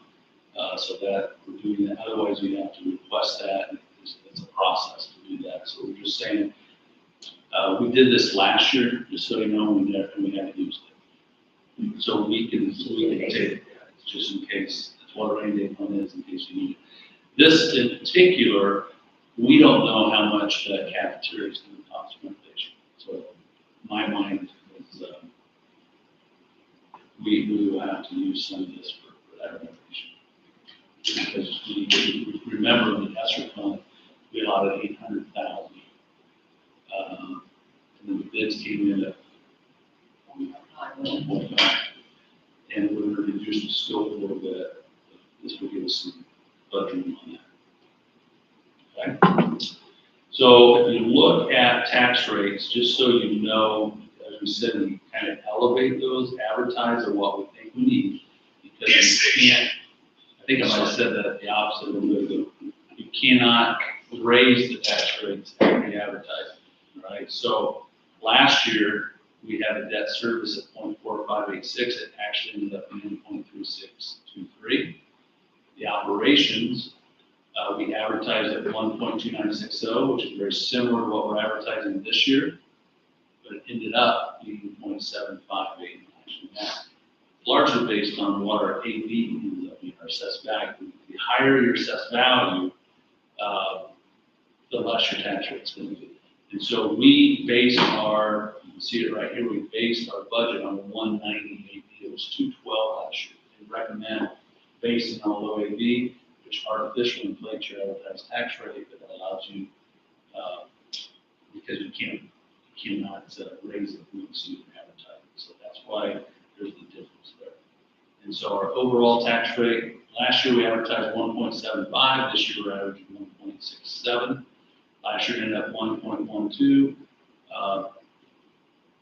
So that we're doing that. Otherwise, we have to request that. It's a process to do that. So we're just saying, we did this last year, just so you know, we haven't used it. So we can take it just in case. That's what a rainy day fund is, in case you need it. This in particular, we don't know how much that cafeteria is going to cost renovation. So my mind is we will have to use some of this for that renovation. Because we remember in the ESSER fund, we allotted $800,000. And then the bids came in at 1.5. And we're going to reduce the scope a little bit. This will give us some budgeting on that. Okay. So if you look at tax rates, just so you know, as we said, we kind of elevate those, advertise are what we think we need, because you can't, I think I might have said that the opposite a little bit ago. You cannot raise the tax rates after the advertising, right? So last year, we had a debt service at 0.4586. It actually ended up being 0.3623. The operations, we advertised at 1.2960, which is very similar to what we're advertising this year, but it ended up being 0.758. Actually, that's largely based on what our AV ends up being, our assessed value. The higher your assessed value, the less your tax rate's going to be. And so we based our, you can see it right here, we based our budget on 190 AV. It was 212 last year. We recommend basing on low AV, which artificially inflates your advertised tax rate, but that allows you, because you cannot raise the frequency of advertising. So that's why there's the difference there. And so our overall tax rate, last year we advertised 1.75, this year we're averaging 1.67. Last year ended up 1.12.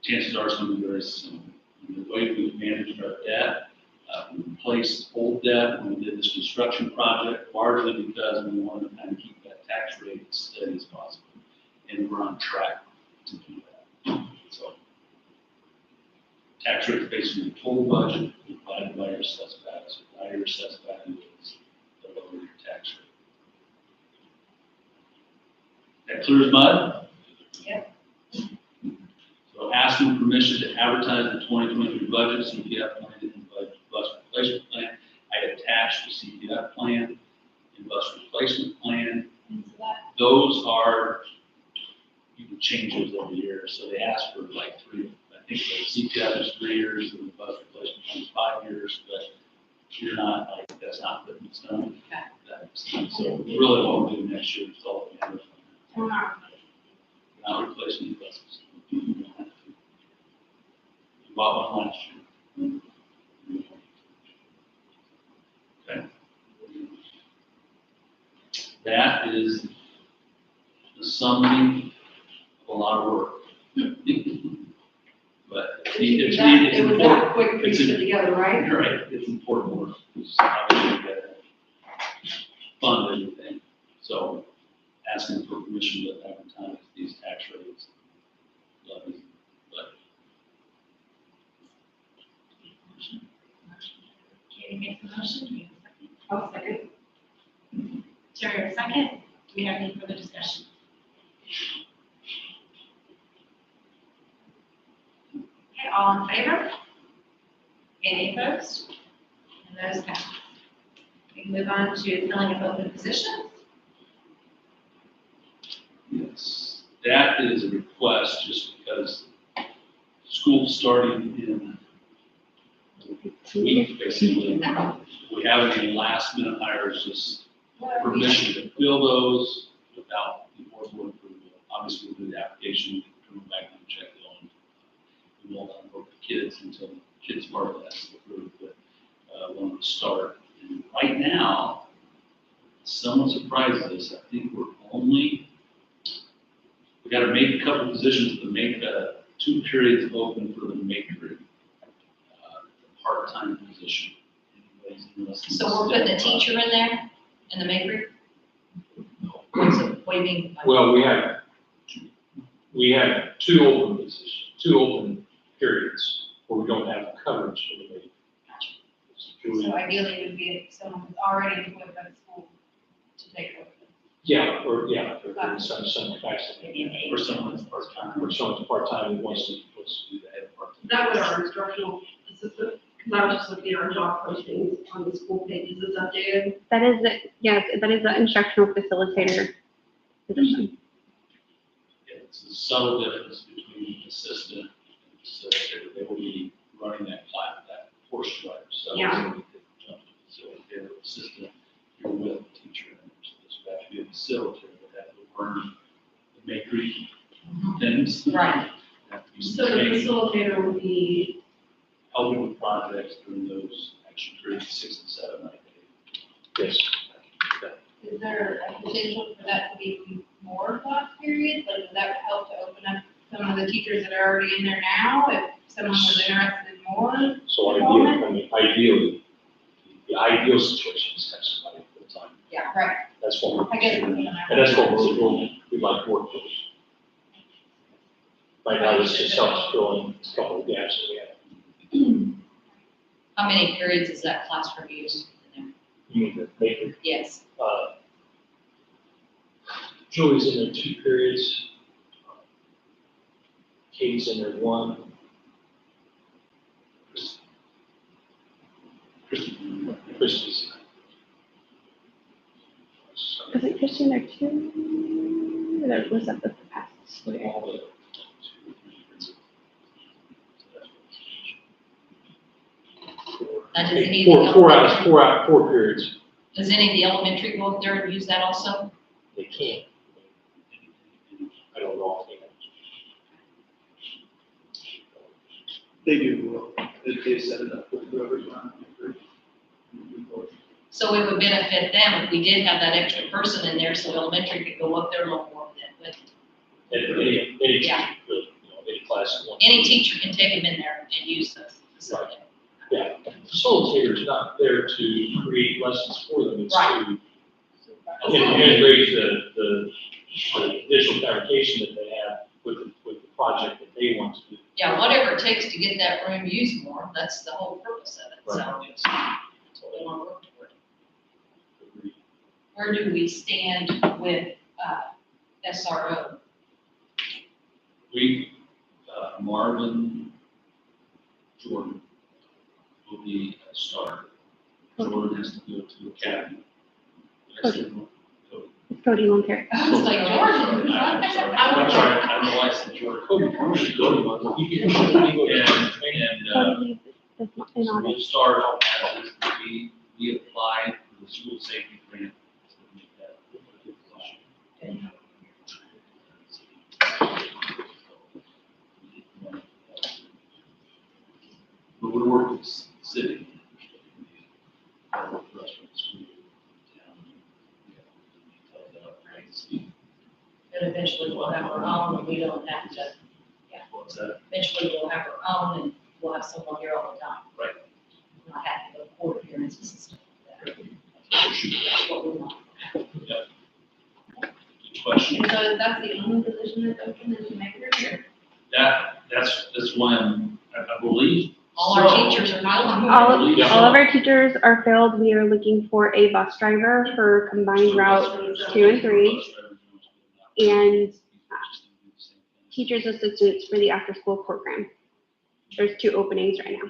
Chances are it's going to be very similar. And the way we've managed our debt, we replaced old debt when we did this construction project, largely because we wanted to kind of keep that tax rate as steady as possible. And we're on track to do that. So, tax rate is basically the total budget divided by your assessed value. So, the higher your assessed value is, the lower your tax rate. That clear as mud? Yep. So, asking permission to advertise the 2023 budget, CPF plan, and bus replacement plan. I attached the CPF plan and bus replacement plan. Those are, you can change those every year. So they ask for like 3, I think the CPF is 3 years and the bus replacement plan is 5 years, but you're not like, that's not written in stone. So really what we'll do next year is all the numbers. Not replacing the buses. You bought one last year. Okay. That is summing of a lot of work. But it's It was important. that quick for you It's to put together, right? Right, it's important work. It's obviously got to fund everything. So asking for permission to advertise these tax rates, levies, but Katie makes a motion, do we have a second? I'll second. Terry, a second. Do we have any further discussion? Okay, all in favor? Any opposed? And those pass. We can move on to filling of open positions. yes, that is a request just because school's starting in a week, basically. We haven't any last minute hires, just permission to fill those without the board approval. Obviously, we'll do the application, come back and check it on. We won't work with kids until the kids part of that's approved, but when we start. And right now, somewhat surprises us, I think we're only, we got to make a couple positions to make 2 periods open for the maker, part-time position. Anybody's interested in So we're putting a teacher in there, in the makery? What do you mean? Well, we have 2 open positions, 2 open periods where we don't have coverage for the meeting. So ideally, it would be someone who's already employed by the school to take over. Yeah, or some capacity. Or someone's part-time. Or someone's part-time who wants to do that part-time. That was our instructional assistant, because I was just looking at our job postings on the school pages, it's updated. That is, yes, that is the instructional facilitator position. Yeah, it's a subtle difference between assistant and facilitator. They will be running that class, that portion by themselves. Yeah. So if they're assistant, you're with the teacher. So this would have to be a facilitator that have to learn the makery things. Right. Have to be So the trained, facilitator would be, helping with projects during those action periods, 6 and 7, I think. Yes. Is there a potential for that to be more class periods? Like, would that help to open up some of the teachers that are already in there now, if someone was interested in more? So ideally, the ideal situation is have somebody full time. Yeah, right. That's what we're I guess. considering. And that's what we'd like to work with. Right now, this just helps fill in a couple of gaps that we have. How many periods is that classroom used in there? You mean the maker, Yes. Julie's in there 2 periods. Katie's in there 1. Christie's. Wasn't Christian there too? Or was that the past school year? All the- Now, does any of the 4 periods. Does any of the elementary go up there and use that also? They can't. I don't know if they They do, they set it up with whoever's on. So it would benefit them if we did have that extra person in there, so elementary could go up there a little more with it. But Any teacher Yeah. could, any class. one. any teacher can take them in there and use the facility. Yeah, facilitator is not there to create lessons for them, it's Right. to integrate the digital fabrication that they have with the project that they want to do. Yeah, whatever it takes to get that room used more, that's the whole purpose of it, so Right. that's what we want to work toward. Where do we stand with, SRO? We, Marvin, Jordan will be a starter. Jordan has to go to academy. Cody. Cody Montero. I was like, Jordan. I'm sorry, I'm the licensed Jordan. Cody, And, Cody is not in so on we'll it. start off as is, we applied for the school safety grant. to make that a good position. But we work with the city. But eventually we'll have our own, and we don't have to, What's that? eventually we'll have our own, and we'll have someone here all the time. Right. Not have to go to court appearances and stuff like that. That's what we want. Good question. And so that's the only position that's open in the maker here. That's when, I believe. All our so. teachers are not on. All of our teachers are filled. We are looking for a bus driver for combined route 2 and 3, and teachers assistants for the after-school program. There's 2 openings right now.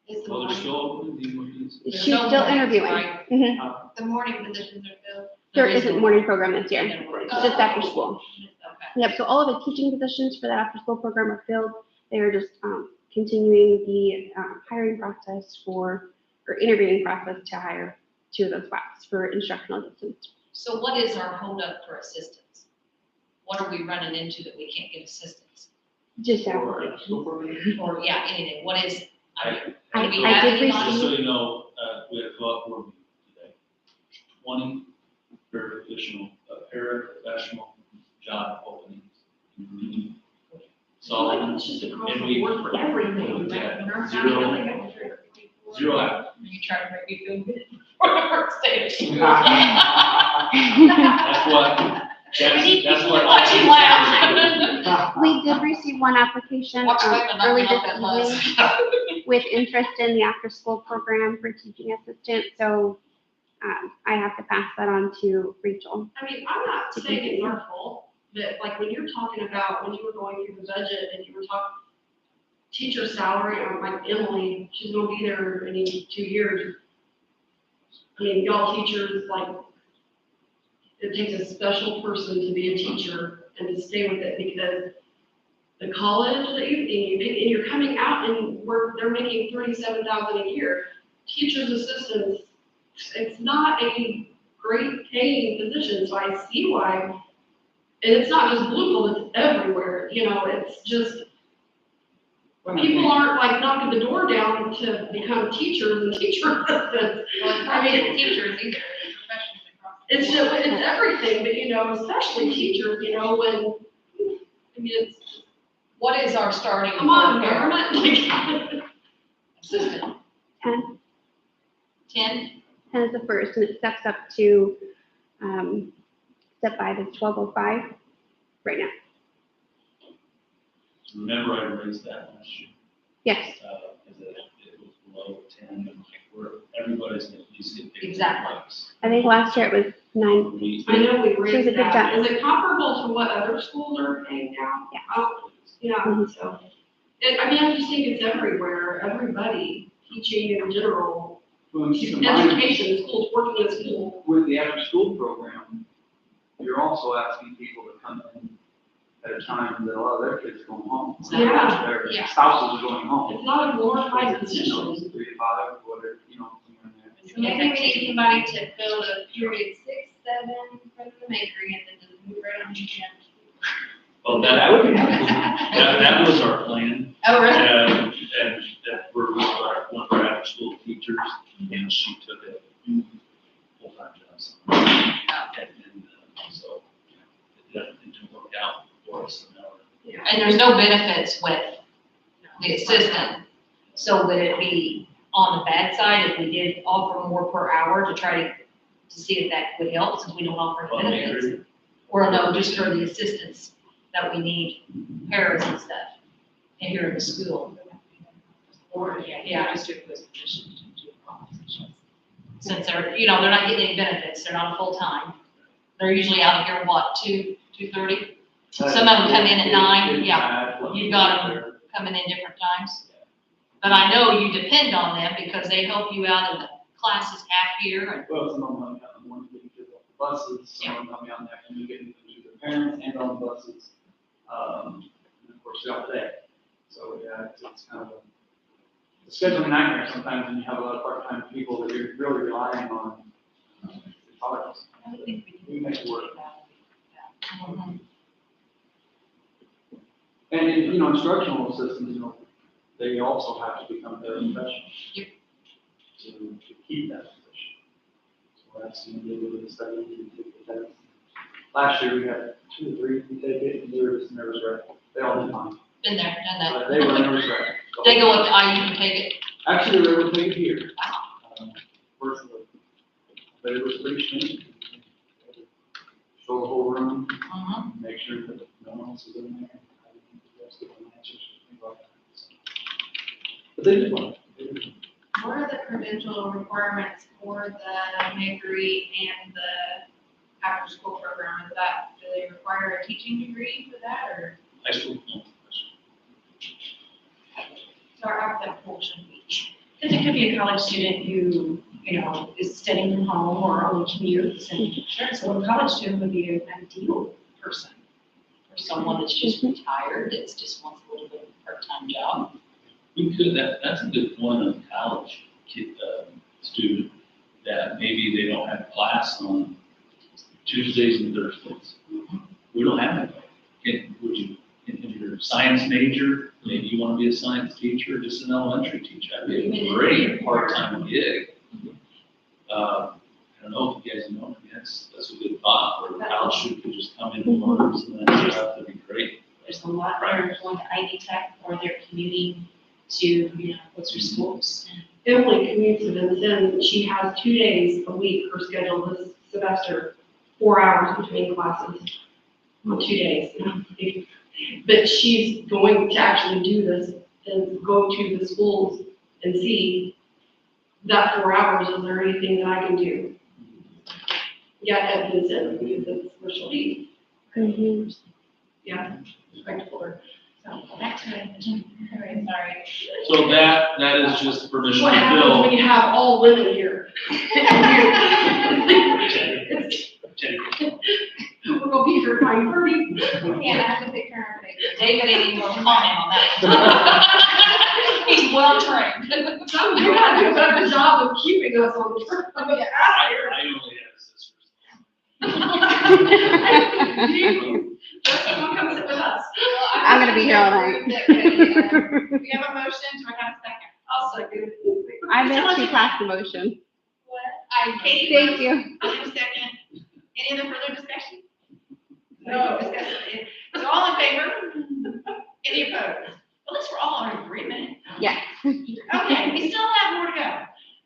Is the Well, they're morning, still open, do you want to use? She's still interviewing. Right. Mhm. the morning positions are filled? There isn't a morning program this year. It's just after school. Okay. Yep, so all of the teaching positions for that after-school program are filled. They are just continuing the hiring process or interviewing process to hire 2 of those spots for instructional assistants. So what is our holdup for assistance? What are we running into that we can't get assistance? Just Or, applications. Or, yeah, anything, what is? I- do we I have did anybody? Just so receive, you know, we had a co-op board meeting today. 20 paraprofessional job openings. So, It's just across and the we, board for everything. we had Nurse, zero, everything. zero applicants. You trying to make me feel good for the first day of school? That's what. Watch you laugh. we did receive 1 application Watch your weapon, early knock this me off evening that bus. with interest in the after-school program for teaching assistant. So I have to pass that on to Rachel. I mean, I'm not saying it's our fault, but like when you're talking about, when you were going through the budget and you were talking teacher salary, or like Emily, she's gonna be there in 2 years. I mean, y'all teachers, like, it takes a special person to be a teacher and to stay with it, because the college that you pick, and you're coming out and they're making $37,000 a year. Teachers assistants, it's not a great paying position, so I see why. And it's not just Bluefield, it's everywhere, it's just, people aren't like knocking the door down to become teachers and teacher assistants. I mean, Teachers either, professionals across. it's just, it's everything, but especially teachers, when, I mean, it's, What is our starting? come on, for government, like. Assistant, 10. 10? 10 is the first, and it steps up to step 5 is 1205 right now. Remember I raised that last year, Yes, because it was below 10, and like, everybody's at least get paid. Exactly. I think last year it was 9. We- I know we She's a raised good that. job. Is it comparable to what other schools are paying now? Yeah. Oh, yeah, Mhm. so, I mean, I just think it's everywhere, everybody, teaching in general, Well, keep in mind, education, schools, working in school. with the after-school program, you're also asking people to come in at a time that a lot of their kids are going home. Yeah. Their Yeah. spouses are going home. It's not a glorified position. 3 to 5, whatever, somewhere in there. So maybe we need somebody to fill the period 6, 7 from the makery and then just move right on to the after school. Well, That would be that was our plan. Oh, really? And that we're with one of our after-school teachers, and she took a full-time job. And so it didn't work out for us. So now we're- And there's no benefits with the assistant. So would it be on the bad side if we did offer more per hour to try to see if that would help, since we don't offer Well, any benefits? Or no, just for the assistants that we need, paras and stuff, and here in the school? Or, yeah, just do it as a position. Since they're not getting any benefits, they're not full-time. They're usually out of here, what, 2:30? Some of them come in at 9, yeah. You got 'em. Coming in different times. But I know you depend on them because they help you out in the classes half year and, Well, some of them help me out in the morning, getting kids off the buses, some of them help me out in the afternoon, getting them to their parents and on the buses. And of course, throughout the day. So, yeah, it's kind of a scheduling nightmare sometimes when you have a lot of part-time people that you're really relying on. It's hard. We make it work. And, instructional assistants, they also have to become paraprofessionals. Yep. To keep that position. So that's, they do the study, they take the test. Last year we had 2 or 3 we take it, and they were just nervous wreck. They all did fine. Been there, done that. But they were nervous wreck. They go up to IU and take it. Actually, they were able to take it here. Virtually. But it was pretty strange. Show the whole room, make sure that no one else is in there. But they did well. What are the credential requirements for the Makery and the after-school program? Is that, do they require a teaching degree for that, or? High school, no. So our that portion. Because it could be a college student who, is studying from home or only commutes, and so a college student would be an ideal person. For someone that's just retired, that's just wants a little bit of a part-time job. We could, that's a good point on college kid, student, that maybe they don't have class on Tuesdays and Thursdays. We don't have it. Would you, in your science major, maybe you want to be a science teacher, or just an elementary teacher, that'd be a great part-time gig. I don't know if you guys know, that's a good thought, where the college student could just come in and learn some of that stuff, that'd be great. There's a lot that are going to Ivy Tech or they're commuting to, closer schools. Emily commutes to Vincennes, she has 2 days a week, her schedule this semester, 4 hours between classes on 2 days. But she's going to actually do this and go to the schools and see that 4 hours, is there anything that I can do? Yeah, at Vincennes, because that's where she'll be. Yeah, respectful her. So back to it. Sorry. So that is just permission What to happens bill. when you have all women here? We're gonna be here at 9:30. Yeah, I have to take care of it. David ain't even gonna comment on that. He's well trained. You gotta do a better job of keeping us on the. I only have sisters. Justin, come sit with us. I'm gonna be here all night. We have a motion, do I have a second? I'll second. I missed to pass the motion. What? Katie. Thank you. I'll do a second. Any other further discussion? No. Discussion. So all in favor? Any opposed? At least we're all in agreement. Yes. Okay, we still have more to go.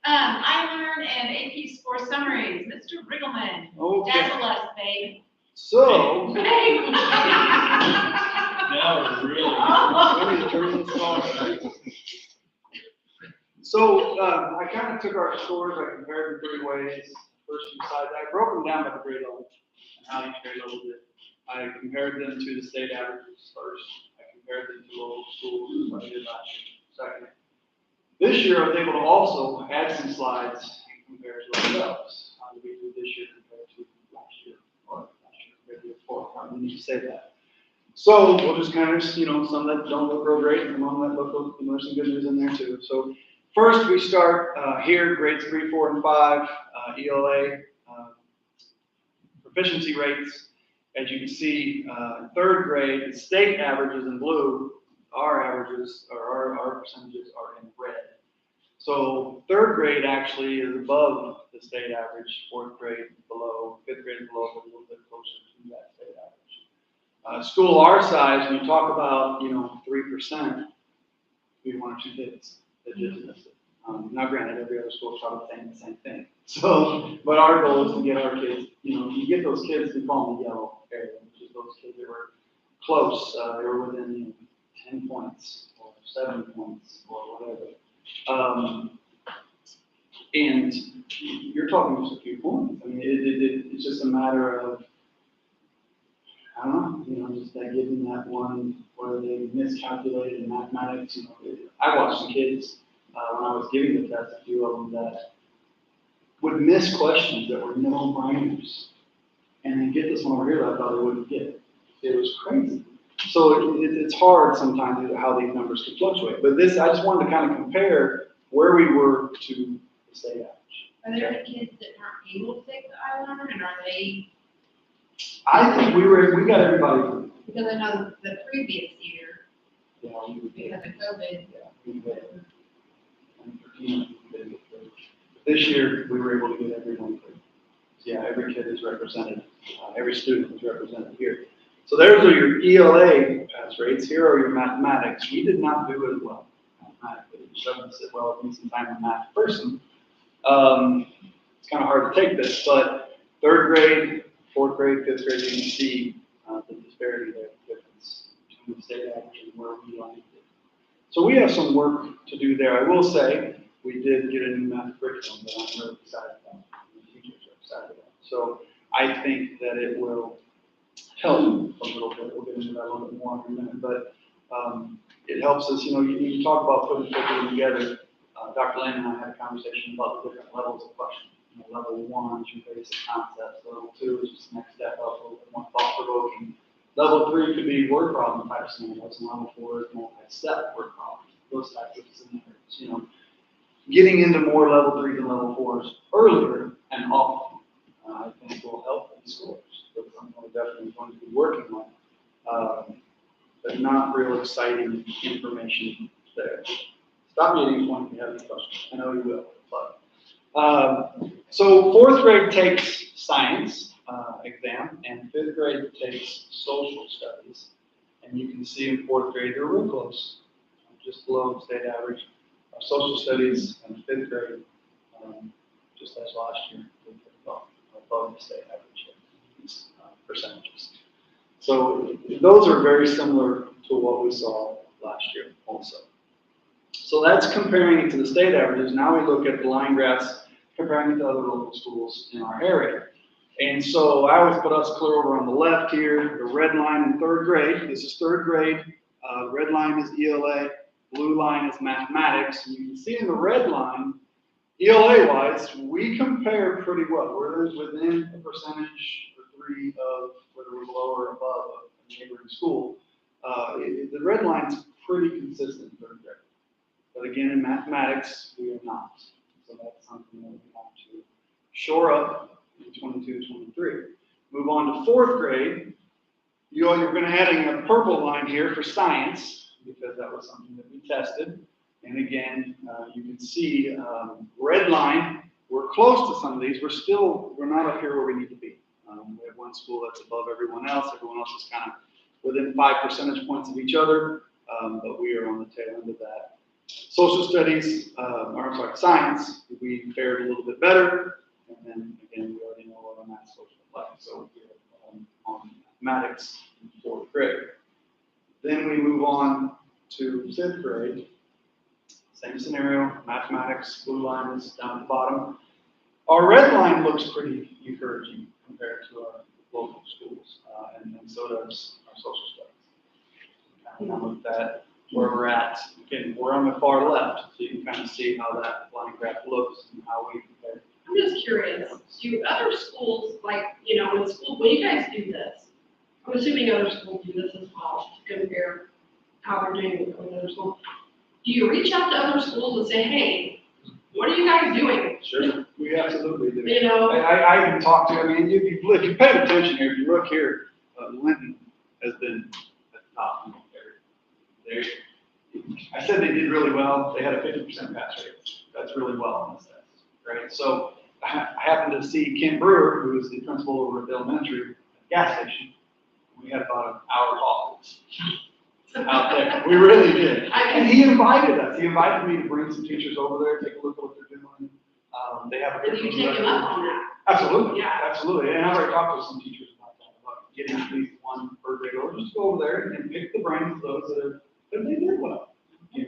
I-Learn and AP score summaries, Mr. Riggleman. Okay, Dazzle us, babe. so, Babe. Now we're really. let me turn this on. So, I kind of took our scores, I compared them 3 ways. First two sides, I broke them down by the grade level, and how each grade level did. I compared them to the state averages first. I compared them to local schools, like I did last year, second. This year, I was able to also add some slides and compare to ourselves. How did we do this year compared to last year, or last year compared to before? I don't need to say that. So we'll just kind of, some that don't look real great, and some that look, there's some good news in there too. So first, we start here, grades 3, 4, and 5, ELA, proficiency rates. As you can see, 3rd grade, the state averages in blue, our averages, or our percentages are in red. So 3rd grade actually is above the state average, 4th grade below, 5th grade below, but a little bit closer to that state average. School our size, when you talk about, 3%, we have 1 or 2 kids that just missed it. Now granted, every other school is probably saying the same thing. So, but our goal is to get our kids, you get those kids, we call them the yellow area, which is those kids that were close, they were within 10 points or 7 points or whatever. And you're talking just a few points. I mean, it's just a matter of, I don't know, just that getting that one where they miscalculated in mathematics. I watched some kids when I was giving the test, a few of them that would miss questions that were no-brainers, and then get this one over here that I thought they wouldn't get. It was crazy. So it's hard sometimes how these numbers can fluctuate. But this, I just wanted to kind of compare where we were to the state average. Are there any kids that aren't able to take the I-Learn, and are they, I think we got everybody through. because I know the previous year, Yeah, because of COVID. This year, we were able to get everyone through. Yeah, every kid is represented Every student is represented here. So those are your ELA pass rates. Here are your mathematics. We did not do as well mathematically. Shouldn't sit well with me since I'm a math person. It's kind of hard to take this, but third grade, fourth grade, fifth grade, you can see the disparity there, the difference between the state average and where we landed. So we have some work to do there. I will say, we did get a new math curriculum that I'm really excited about. The teachers are excited about. So I think that it will help a little bit. We'll get into that a little bit more in a minute, but it helps us, you talk about putting curriculum together. Dr. Lane and I had a conversation about the different levels of questions. Level 1 is your basic concepts. Level 2 is just the next step up, a little bit more thought-provoking. Level 3 could be word problem type scenarios, and level 4 is multi-step word problems. Those types of scenarios, getting into more level 3s and level 4s earlier and often, I think will help in scores. That's something we're definitely going to be working on. But not real exciting information there. Stop me at any point if you have any questions. I know you will, but. So fourth grade takes science exam, and fifth grade takes social studies. And you can see in fourth grade, they're real close, just below state average. Social studies in fifth grade, just as last year, above the state average these percentages. So those are very similar to what we saw last year also. So that's comparing it to the state averages. Now we look at the line graphs comparing it to other local schools in our area. And so I always put us clear over on the left here, the red line in third grade. This is third grade. Red line is ELA, blue line is mathematics. And you can see in the red line, ELA-wise, we compare pretty well. We're within a percentage or 3 of whether we're below or above a neighboring school. The red line's pretty consistent in third grade. But again, in mathematics, we are not. So that's something that we have to shore up in 22-23. Move on to fourth grade. You're going to add in a purple line here for science, because that was something that we tested. And again, you can see red line, we're close to some of these. We're not up here where we need to be. We have one school that's above everyone else. Everyone else is kind of within 5 percentage points of each other, but we are on the tail end of that. Social studies, science, we fared a little bit better. And then again, we already know what our math social like. So we're on mathematics in fourth grade. Then we move on to fifth grade. Same scenario, mathematics, blue line is down at the bottom. Our red line looks pretty encouraging compared to our local schools, and so does our social studies. Kind of look at where we're at. Again, we're on the far left, so you can kind of see how that line graph looks and how we compare. I'm just curious, do other schools, when you guys do this, I'm assuming other schools do this as well, to compare how they're doing with other schools. Do you reach out to other schools and say, hey, what are you guys doing? Sure, we absolutely do. You know? I even talked to, if you paid attention here, if you look here, Linton has been at the top. I said they did really well. They had a 50% pass rate. That's really well on this test, right? So I happened to see Ken Brewer, who is the principal over at the elementary gas station. We had about an hour talk out there. We really did. And he invited us. He invited me to bring some teachers over there, take a look at what they're doing. They have a Did you take him up on that? Absolutely. Yeah. Absolutely. And I've already talked to some teachers about that, about getting at least one per grade over. Just go over there and pick the brains of those that they did well. They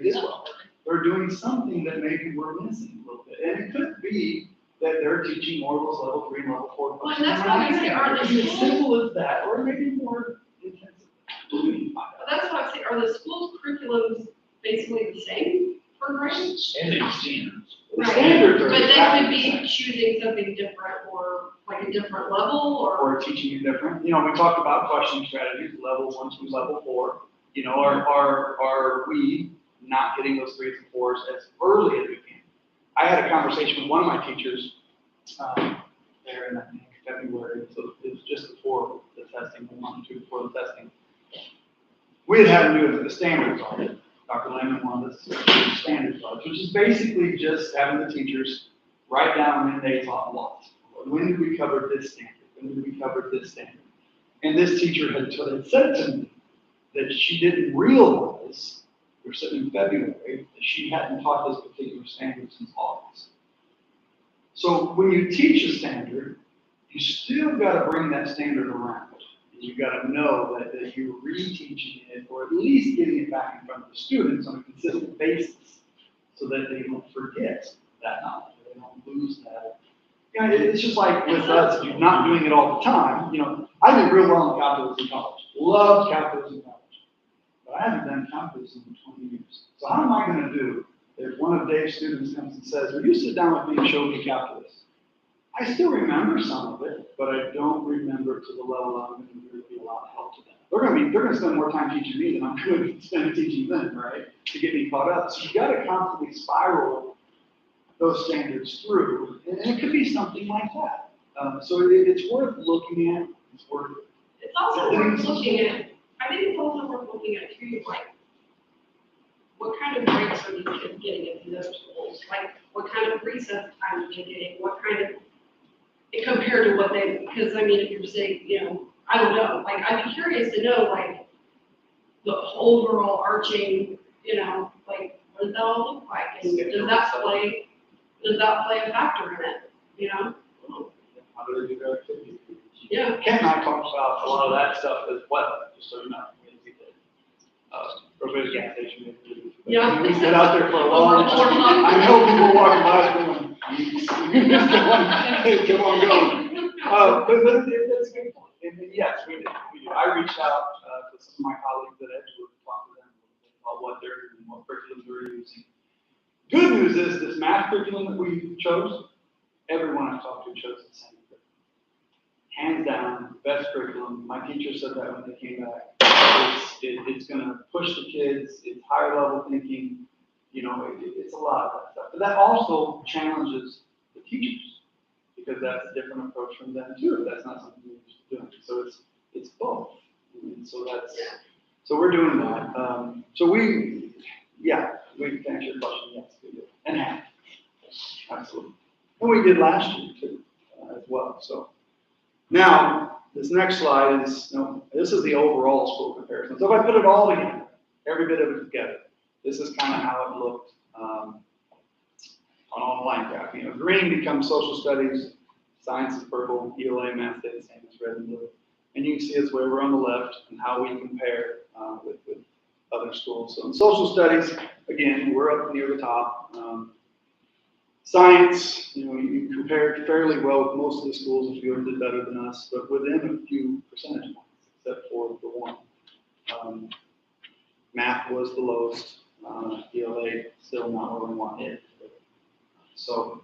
did well. They're doing something that maybe we're missing a little bit. And it could be that they're teaching more of those level 3 and level 4 Well, and that's why I say, are the as schools, simple as that, or maybe more intensive. that's why I say, are the schools' curriculums basically the same per grade? And they standards. The Right. standards are But they exactly could the be choosing something different, or like a different level, or. or teaching it different. We talked about questioning strategies, level 1 to level 4. Are we not getting those 3s and 4s as early as we can? I had a conversation with one of my teachers there in, I think, February, so it was just before the testing, a month or two before the testing. We had to do the standards audit. Dr. Lehman wanted us to do the standards audit, which is basically just having the teachers write down when they taught what. When did we cover this standard? When did we covered this standard. And this teacher had said to me that she didn't realize, we're sitting in February, that she hadn't taught this particular standard since August. So when you teach a standard, you still got to bring that standard around. And you got to know that you're reteaching it, or at least getting it back in front of the students on a consistent basis, so that they don't forget that knowledge, or they don't lose that. You know, it's just like with us, if you're not doing it all the time. You know, I did real well in calculus in college. Loved calculus in college. But I haven't done calculus in 20 years. So how am I going to do if one of Dave's students comes and says, will you sit down with me and show me calculus? I still remember some of it, but I don't remember to the level I'm going to really be a lot of help to them. They're going to spend more time teaching me than I'm going to spend teaching them, right? To get me caught up. So you got to constantly spiral those standards through, and it could be something like that. So it's worth looking at. It's worth. It's also worth looking at. I think it's also worth looking at too, like what kind of grades are these kids getting in those schools? Like what kind of recess time are they getting? What kind of compared to what they? Because I mean, if you're saying, you know, I don't know. Like I'd be curious to know, like the overall arching, you know, like what does that all look like? And does that play a factor in it? You know? How do they do their activities? Yeah. Ken and I talked about a lot of that stuff as well, just so you know. Or the gas station. Yeah. We sit out there for a long time. I know people walking by us going, come on, going. But that's a good point. And yes, we did. I reached out to some of my colleagues at Edgewood to talk to them about what they're doing, what curriculum they're using. Good news is this math curriculum that we chose, everyone I've talked to chose the same curriculum. Hands down, best curriculum. My teacher said that when they came back. It's going to push the kids. It's higher level thinking. You know, it's a lot of that stuff. But that also challenges the teachers, because that's a different approach from them too. That's not something we're used to doing. So it's both. And so we're doing that. So we can answer your question. Yes, we did. And half. Absolutely. And we did last year too, as well. So now this next slide is, this is the overall school comparison. So if I put it all together, every bit of it together, this is kind of how it looked on all the line graph. You know, green becomes social studies, science is purple, ELA, math stay the same as red and blue. And you can see it's where we're on the left and how we compare with other schools. So in social studies, again, we're up near the top. Science, you compared fairly well with most of the schools. A few of them did better than us, but within a few percentage points, except for the one. Math was the lowest. ELA still not where we want it. So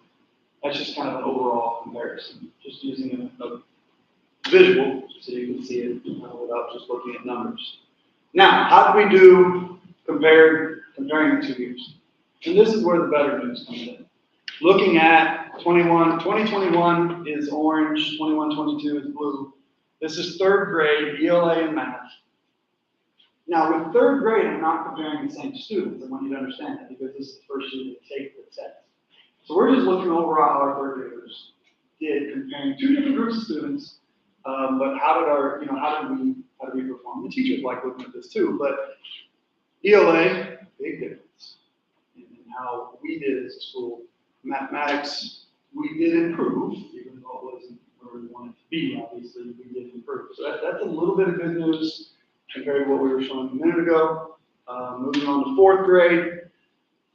that's just kind of an overall comparison, just using a visual so you can see it without just looking at numbers. Now, how do we do comparing the 2 years? And this is where the better news comes in. Looking at 2021 is orange, 21-22 is blue. This is third grade, ELA and math. Now, with third grade, I'm not comparing the same students. I want you to understand that, because this is the first year they take the test. So we're just looking overall how our third graders did, comparing two different groups of students. But how did we perform? The teachers like looking at this too, but ELA, big difference in how we did as a school. Mathematics, we did improve, even though it wasn't where we wanted to be, obviously, we did improve. So that's a little bit of good news compared to what we were showing a minute ago. Moving on to fourth grade,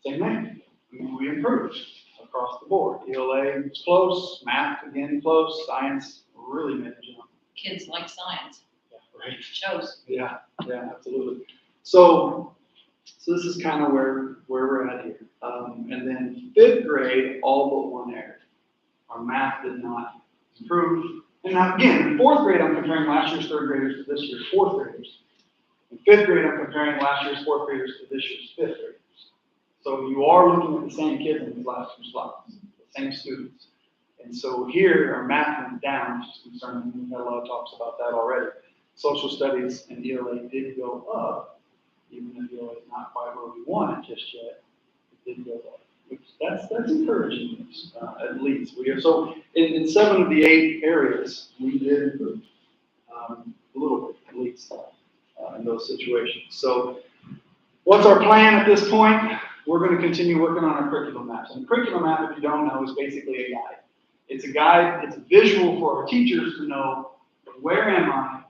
same thing. We improved across the board. ELA was close, math again close, science really made a jump. Kids like science. Yeah, right. Shows. Yeah, absolutely. So this is kind of where we're at here. And then fifth grade, all but one area. Our math did not improve. And now again, in fourth grade, I'm comparing last year's third graders to this year's fourth graders. In fifth grade, I'm comparing last year's fourth graders to this year's fifth graders. So you are looking at the same kids in these last two slides, the same students. And so here, our math went down, which is concerning. We've had a lot of talks about that already. Social studies and ELA did go up, even if ELA is not quite where we want it just yet. It did go up. That's encouraging news, at least. So in 7 of the 8 areas, we did improve, a little bit, at least, in those situations. So what's our plan at this point? We're going to continue working on our curriculum maps. And the curriculum map, if you don't know, is basically a guide. It's a guide, it's a visual for our teachers to know where am I,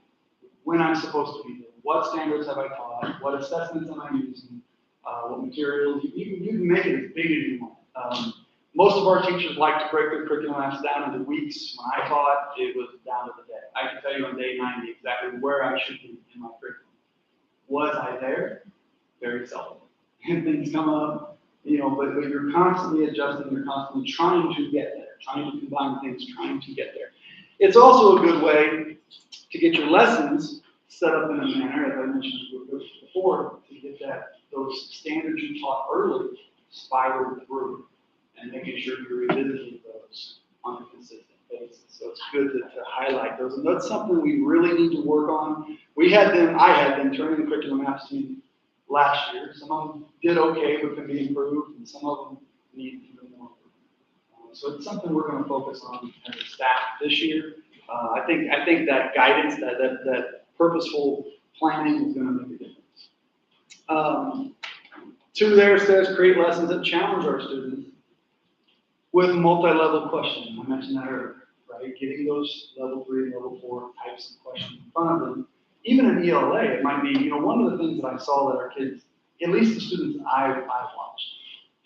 when I'm supposed to be there, what standards have I taught, what assessments am I using, what materials. You can make it as big as you want. Most of our teachers like to break their curriculum maps down into weeks. When I taught, it was down to the day. I can tell you on day 90 exactly where I should be in my curriculum. Was I there? Very seldom. And things come up, but you're constantly adjusting, you're constantly trying to get there, trying to combine things, trying to get there. It's also a good way to get your lessons set up in a manner, as I mentioned before, to get those standards you taught early spiraled through and making sure you're revisiting those on a consistent basis. So it's good to highlight those. And that's something we really need to work on. I had them turning the curriculum maps to me last year. Some of them did okay, but can be improved, and some of them need even more improvement. So it's something we're going to focus on as a staff this year. I think that guidance, that purposeful planning is going to make a difference. 2 there says create lessons that challenge our students with multi-level questioning. I mentioned that earlier, right? Getting those level 3, level 4 types of questions in front of them. Even in ELA, it might be, one of the things that I saw that our kids, at least the students I've watched,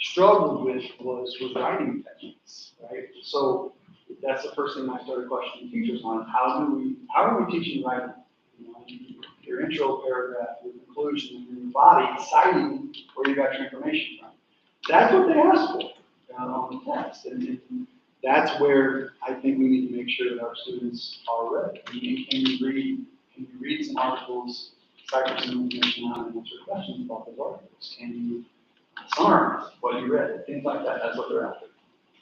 struggled with was writing techniques, right? So that's the first thing I started questioning teachers on. How are we teaching writing? Your intro paragraph, your conclusion, your body citing where you got your information from. That's what they asked for on the test. And that's where I think we need to make sure that our students are ready. Can you read some articles, cite some information out, and answer questions about those articles? Can you summarize what you read? Things like that. That's what they're after.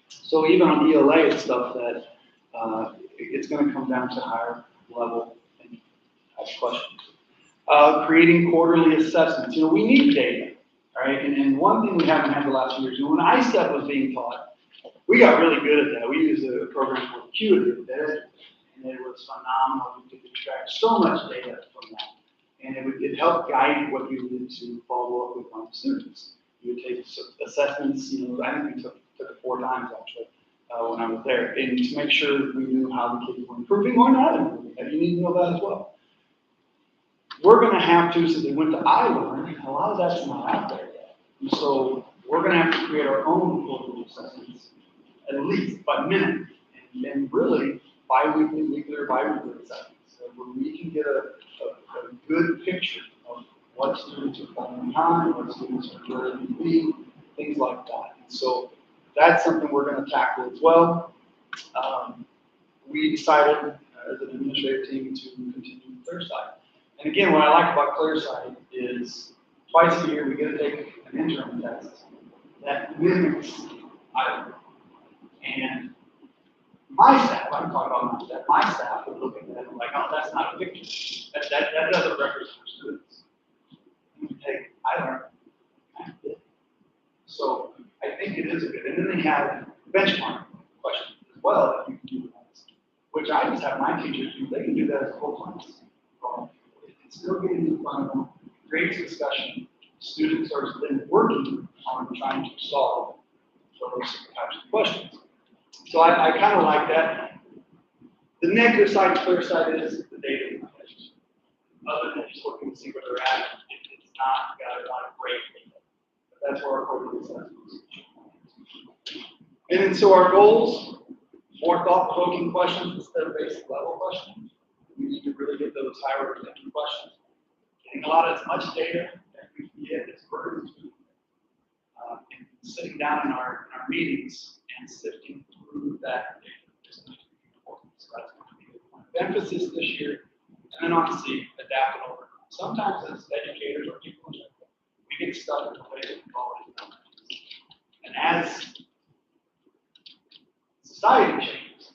So even on ELA, it's stuff that it's going to come down to higher level and type questions. Creating quarterly assessments. We need data, right? And one thing we haven't had the last few years, when ISTEP was being taught, we got really good at that. We used a program called Acuity, and it was phenomenal. We could extract so much data from that. And it helped guide what you needed to follow up with on students. You would take assessments, I think we took it 4 times actually when I was there, and to make sure we knew how the kids were improving or not improving. And you need to know that as well. We're going to have to, since they went to iLearn, a lot of that's not out there yet. And so we're going to have to create our own quarterly assessments, at least by minute, and really bi-weekly, weekly, or bi-weekly assessments, where we can get a good picture of what students are falling behind, what students are where they need to be, things like that. And so that's something we're going to tackle as well. We decided as an administrative team to continue ClearSight. And again, what I like about ClearSight is twice a year we get to take an interim test that mimics iLearn. And my staff, I can talk about my staff would look at that and be like, oh, that's not a picture. That doesn't represent students. You take iLearn. So I think it is a good. And then they have benchmark questions as well that you can do, which I just have my teachers do. They can do that as a whole class. It's still getting in front of them, creates discussion. Students are then working on trying to solve those types of questions. So I kind of like that. The negative side of ClearSight is the data management. Other than just looking to see where they're at, it's not got a lot of great data. But that's where our quarterly assessment is. And then so our goals, more thought-provoking questions instead of basic level questions. We need to really get those higher thinking questions. Getting a lot of as much data as we can get is burden. And sitting down in our meetings and sifting through that data is going to be important. So that's going to be the point of emphasis this year. And then obviously adapt and overcome. Sometimes as educators or people in general, we get stuck in the way of quality numbers. And as society changes,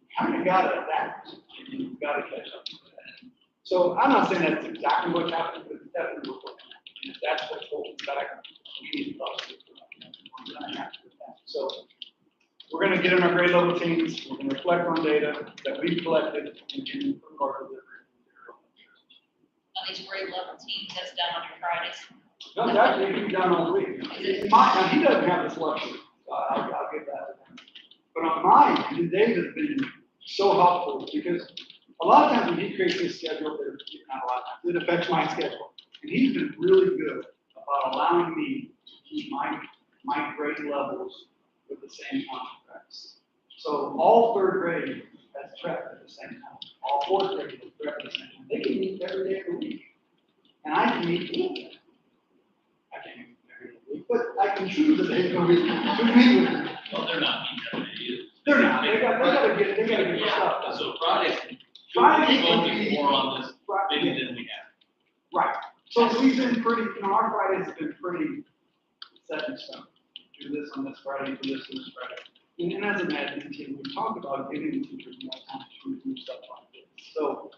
you kind of got to adapt. You've got to catch up to that. So I'm not saying that's exactly what's happening, but it's definitely what's happening. And if that's what's holding back, we need to talk to I'm unhappy with that. So we're gonna get in our grade level teams, we're gonna reflect on data that we've collected and can improve our delivery. At least grade level teams, that's done on your Fridays. No, it's actually, it can be done all week. Now, he doesn't have this luxury, so I'll give that to him. But on mine, Dave has been so helpful, because a lot of times when he creates his schedule, not a lot of times, it affects my schedule. And he's been really good about allowing me to keep my grade levels with the same contracts. So all third grade has tracked at the same time. All fourth grade has tracked at the same time. They can meet every day of the week. And I can meet with them. I can't meet every day of the week, but I can choose a day of the week to meet with them. Well, they're not meeting every day either. They're not, they gotta get their stuff done. So Fridays, Fridays we'll would focus be- more on this, Right. maybe than we have. Right, so we've been pretty, our Fridays have been pretty set in stone. Do this on this Friday, do this on this Friday. And as an admin team, we talked about giving the teachers more time to review stuff like this. So,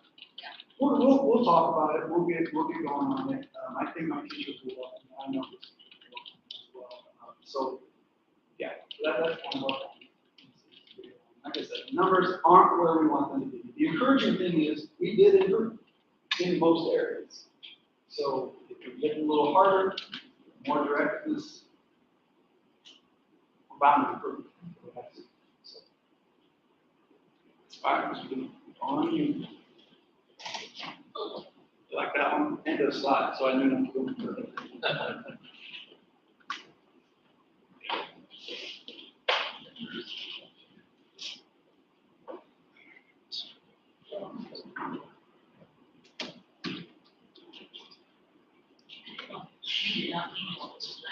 we'll talk about it, we'll get going on it. I think my teachers will, I know this as well. So, yeah, that's kind of what. Like I said, numbers aren't where we want them to be. The encouraging thing is, we did improve in most areas. So if we get a little harder, more directness, we're bound to improve. So, all right, Mr. Booth, on you. You like that one? End of slide, so I knew not to go further. You did not email us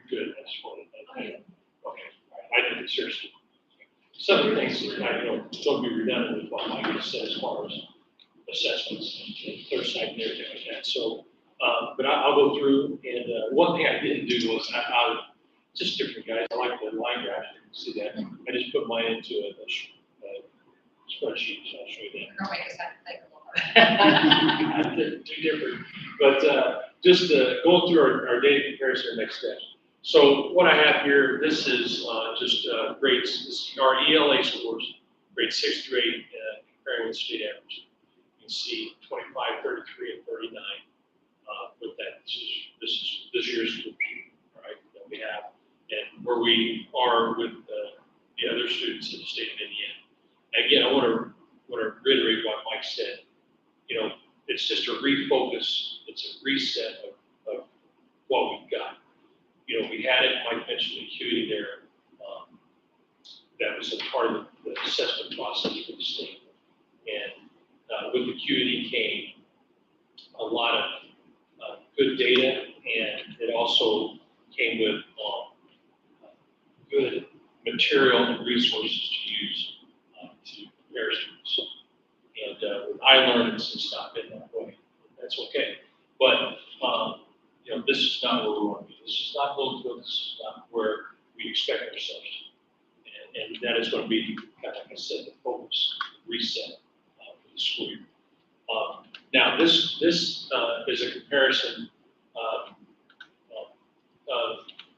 Good, that's funny. Okay, I did it seriously. Some of the things that don't be redundant with what Mike has said as far as assessments and clear sight and everything like that. So, but I'll go through, and one thing I didn't do was just different guys. I like the line graph. You can see that. I just put mine into a spreadsheet, so I'll show you that. Or make us have to take a look. They're two different, but just going through our data comparison next step. So what I have here, this is just grades. This is our ELA scores, grade 6 through 8, comparing with state average. You can see 25, 33, and 39 with that. This is this year's group, right, that we have, and where we are with the other students in the state of Indiana. Again, I want to reiterate what Mike said. It's just a refocus, it's a reset of what we've got. We had it, Mike mentioned acuity there. That was a part of the assessment process for the state. And with acuity came a lot of good data, and it also came with good material and resources to use to compare students. And with iLearn, it's not been that way. That's okay. But, this is not where we want to be. This is not Louisville. This is not where we expect ourselves to. And that is going to be, kind of like I said, the focus, reset for the school year. Now, this is a comparison of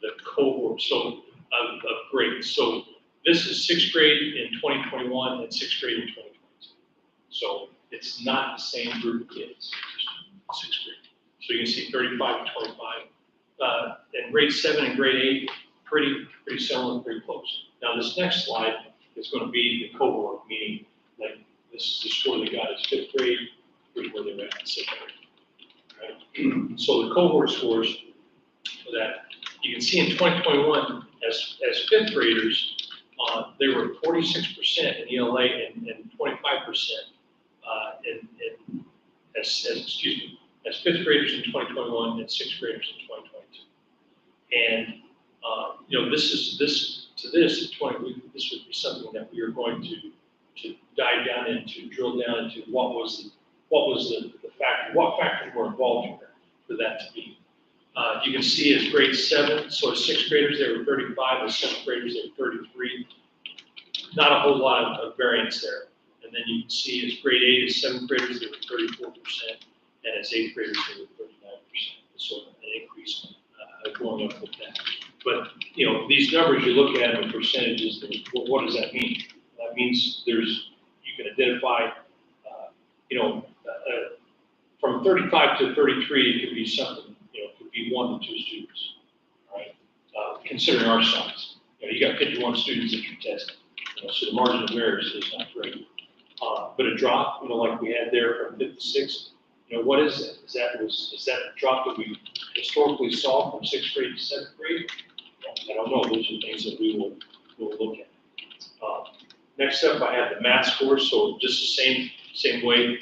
the cohort, so of grades. So this is 6th grade in 2021 and 6th grade in 2022. So it's not the same group of kids, just 6th grade. So you can see 35 and 25. And grade 7 and grade 8, pretty similar, pretty close. Now this next slide is going to be the cohort, meaning like this is the score they got as 5th grade, here's where they're at in 6th grade. Right? So the cohort scores for that, you can see in 2021 as 5th graders, they were 46% in ELA and 25% as 5th graders in 2021 and 6th graders in 2022. And, this would be something that we are going to dive down into, drill down into what was the factor, what factors were involved here for that to be. You can see as grade 7, so as 6th graders, they were 35, as 7th graders, they were 33. Not a whole lot of variance there. And then you can see as grade 8, as 7th graders, they were 34%, and as 8th graders, they were 39%. So an increase going up with that. But, you know, these numbers, you look at them in percentages, well, what does that mean? That means you can identify, from 35 to 33, it could be something, it could be 1 to 2 students, right? Considering our size. You got 51 students that you're testing, so the margin of error is not great. But a drop, like we had there from 5th to 6th, what is that? Is that a drop that we historically saw from 6th grade to 7th grade? I don't know. Those are things that we will look at. Next up, I have the math scores. So just the same way.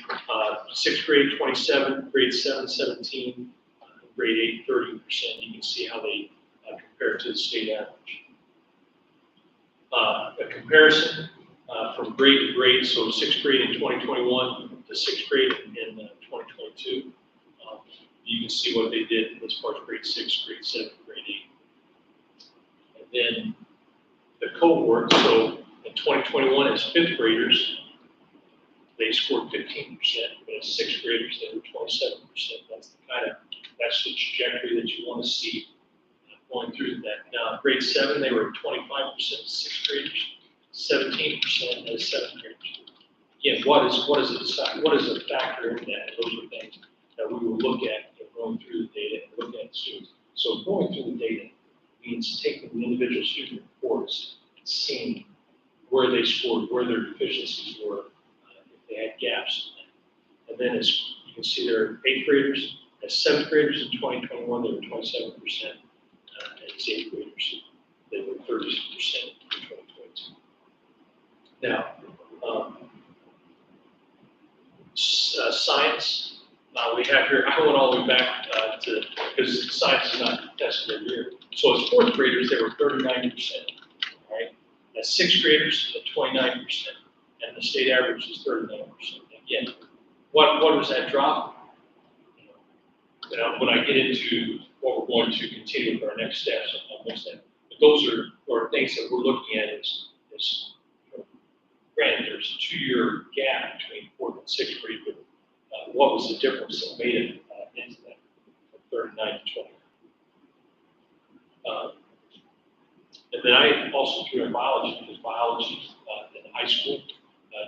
6th grade 27, grade 7 17, grade 8 30%. You can see how they compare to the state average. A comparison from grade to grade. So 6th grade in 2021 to 6th grade in 2022. You can see what they did as far as grade 6, grade 7, grade 8. And then the cohort, so in 2021 as 5th graders, they scored 15%, but as 6th graders, they were 27%. That's the trajectory that you want to see going through that. Now, grade 7, they were 25% as 6th graders, 17% as 7th graders. Again, what is a factor in that? Those are things that we will look at going through the data and looking at the students. So going through the data means taking the individual student reports and seeing where they scored, where their deficiencies were, if they had gaps in that. And then as you can see, there are 8th graders. As 7th graders in 2021, they were 27%. As 8th graders, they were 30% in 2022. Now, science. We have here, I went all the way back because science is not tested every year. So as 4th graders, they were 39%, right? As 6th graders, at 29%, and the state average is 39%. Again, what was that drop? When I get into what we're going to continue with our next steps, I'll miss that. But those are things that we're looking at is granted, there's a 2-year gap between 4th and 6th grade, but what was the difference that made it into that from 39 to 20? And then I also threw in biology, because biology in high school,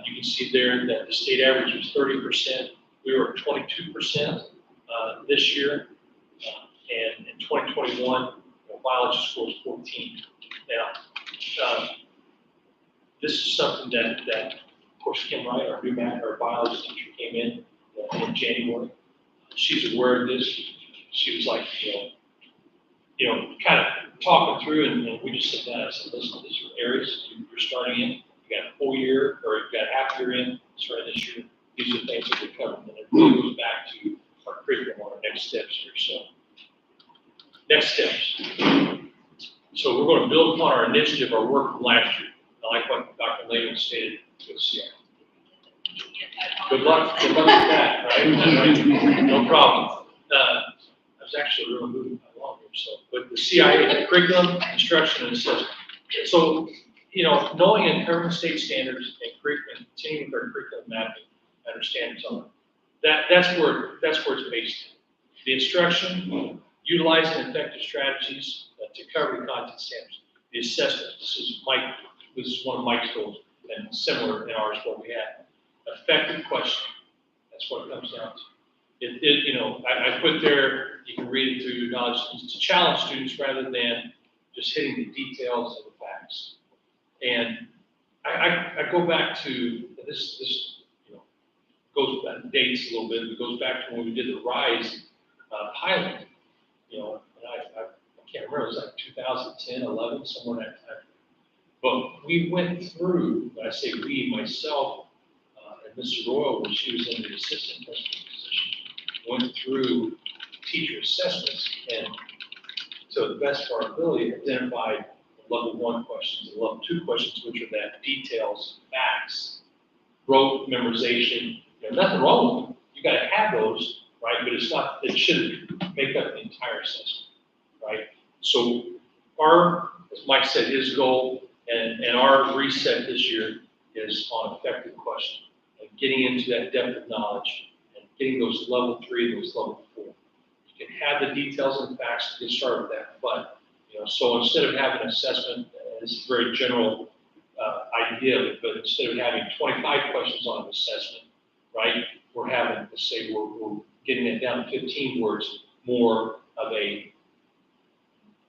you can see there that the state average was 30%. We were at 22% this year, and in 2021, biology score was 14. Now, this is something that of course, Kim Wright, our our biology teacher, came in January. She's aware of this. She was like, kind of talking through, and we just said that. I said, listen, these are areas you're starting in. You got a full year, or you've got half year in, starting this year. These are things that we're covering, and it really goes back to our curriculum on our next steps here. So, next steps. So we're going to build upon our initiative, our work from last year. I like what Dr. Layman stated. Good luck with that, right? No problem. I was actually really moving along here. So, but the CIA, the curriculum, instruction, and assessment. So, knowing and covering state standards and curriculum, continuing with our curriculum mapping, understanding some of that's where it's based. The instruction, utilizing effective strategies to cover the content standards. The assessment. This is one of Mike's goals, and similar in ours, what we had. Effective questioning. That's what it comes down to. I put there, you can read it through knowledge, to challenge students rather than just hitting the details of the facts. And I go back to this goes back dates a little bit. It goes back to when we did the RISE pilot. And I can't remember. It was like 2010, 11, somewhere in that time. But we went through. When I say we, myself and Mrs. Royal, when she was in the assistant principal position, went through teacher assessments and, to the best of our ability, identified level 1 questions and level 2 questions, which are that details, facts, rote memorization. Nothing wrong with them. You got to have those, right? But it's not. It shouldn't make up the entire assessment, right? So our, as Mike said, his goal and our reset this year is on effective questioning and getting into that depth of knowledge and getting those level 3, those level 4. You can have the details and facts to get started with that, but, so instead of having an assessment, this is a very general idea of it, but instead of having 25 questions on an assessment, right, we're having, let's say, we're getting it down to 15 words, more of a,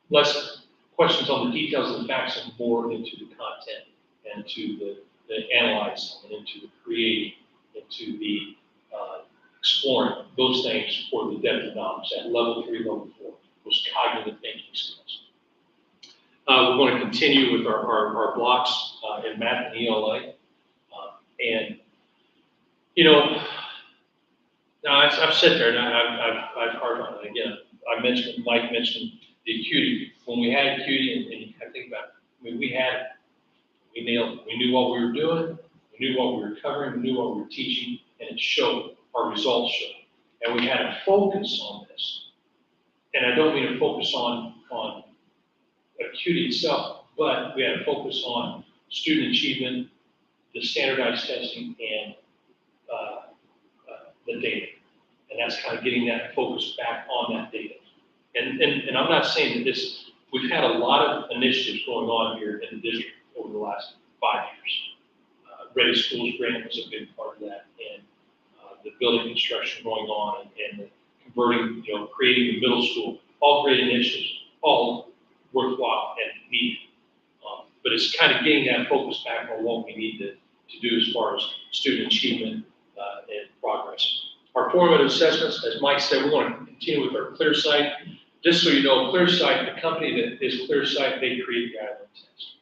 less questions on the details and facts and more into the content and to the analyzing and into the creating, into the exploring those things for the depth of knowledge, that level 3, level 4, those cognitive thinking skills. We're going to continue with our blocks in math and ELA. And, now I've sat there and I've heard on it again. Mike mentioned the acuity. When we had acuity, and I think about it, we had it. We nailed it. We knew what we were doing. We knew what we were covering. We knew what we were teaching, and it showed. Our results showed. And we had a focus on this. And I don't mean to focus on acuity itself, but we had a focus on student achievement, the standardized testing, and the data. And that's kind of getting that focus back on that data. And I'm not saying that we've had a lot of initiatives going on here in the district over the last 5 years. Ready Schools grant was a big part of that, and the building construction going on, and the converting, creating the middle school, all great initiatives, all worthwhile and needed. But it's kind of getting that focus back on what we need to do as far as student achievement and progress. Our formative assessments, as Mike said, we're going to continue with our ClearSight. Just so you know, ClearSight, the company that is ClearSight, they create the island test.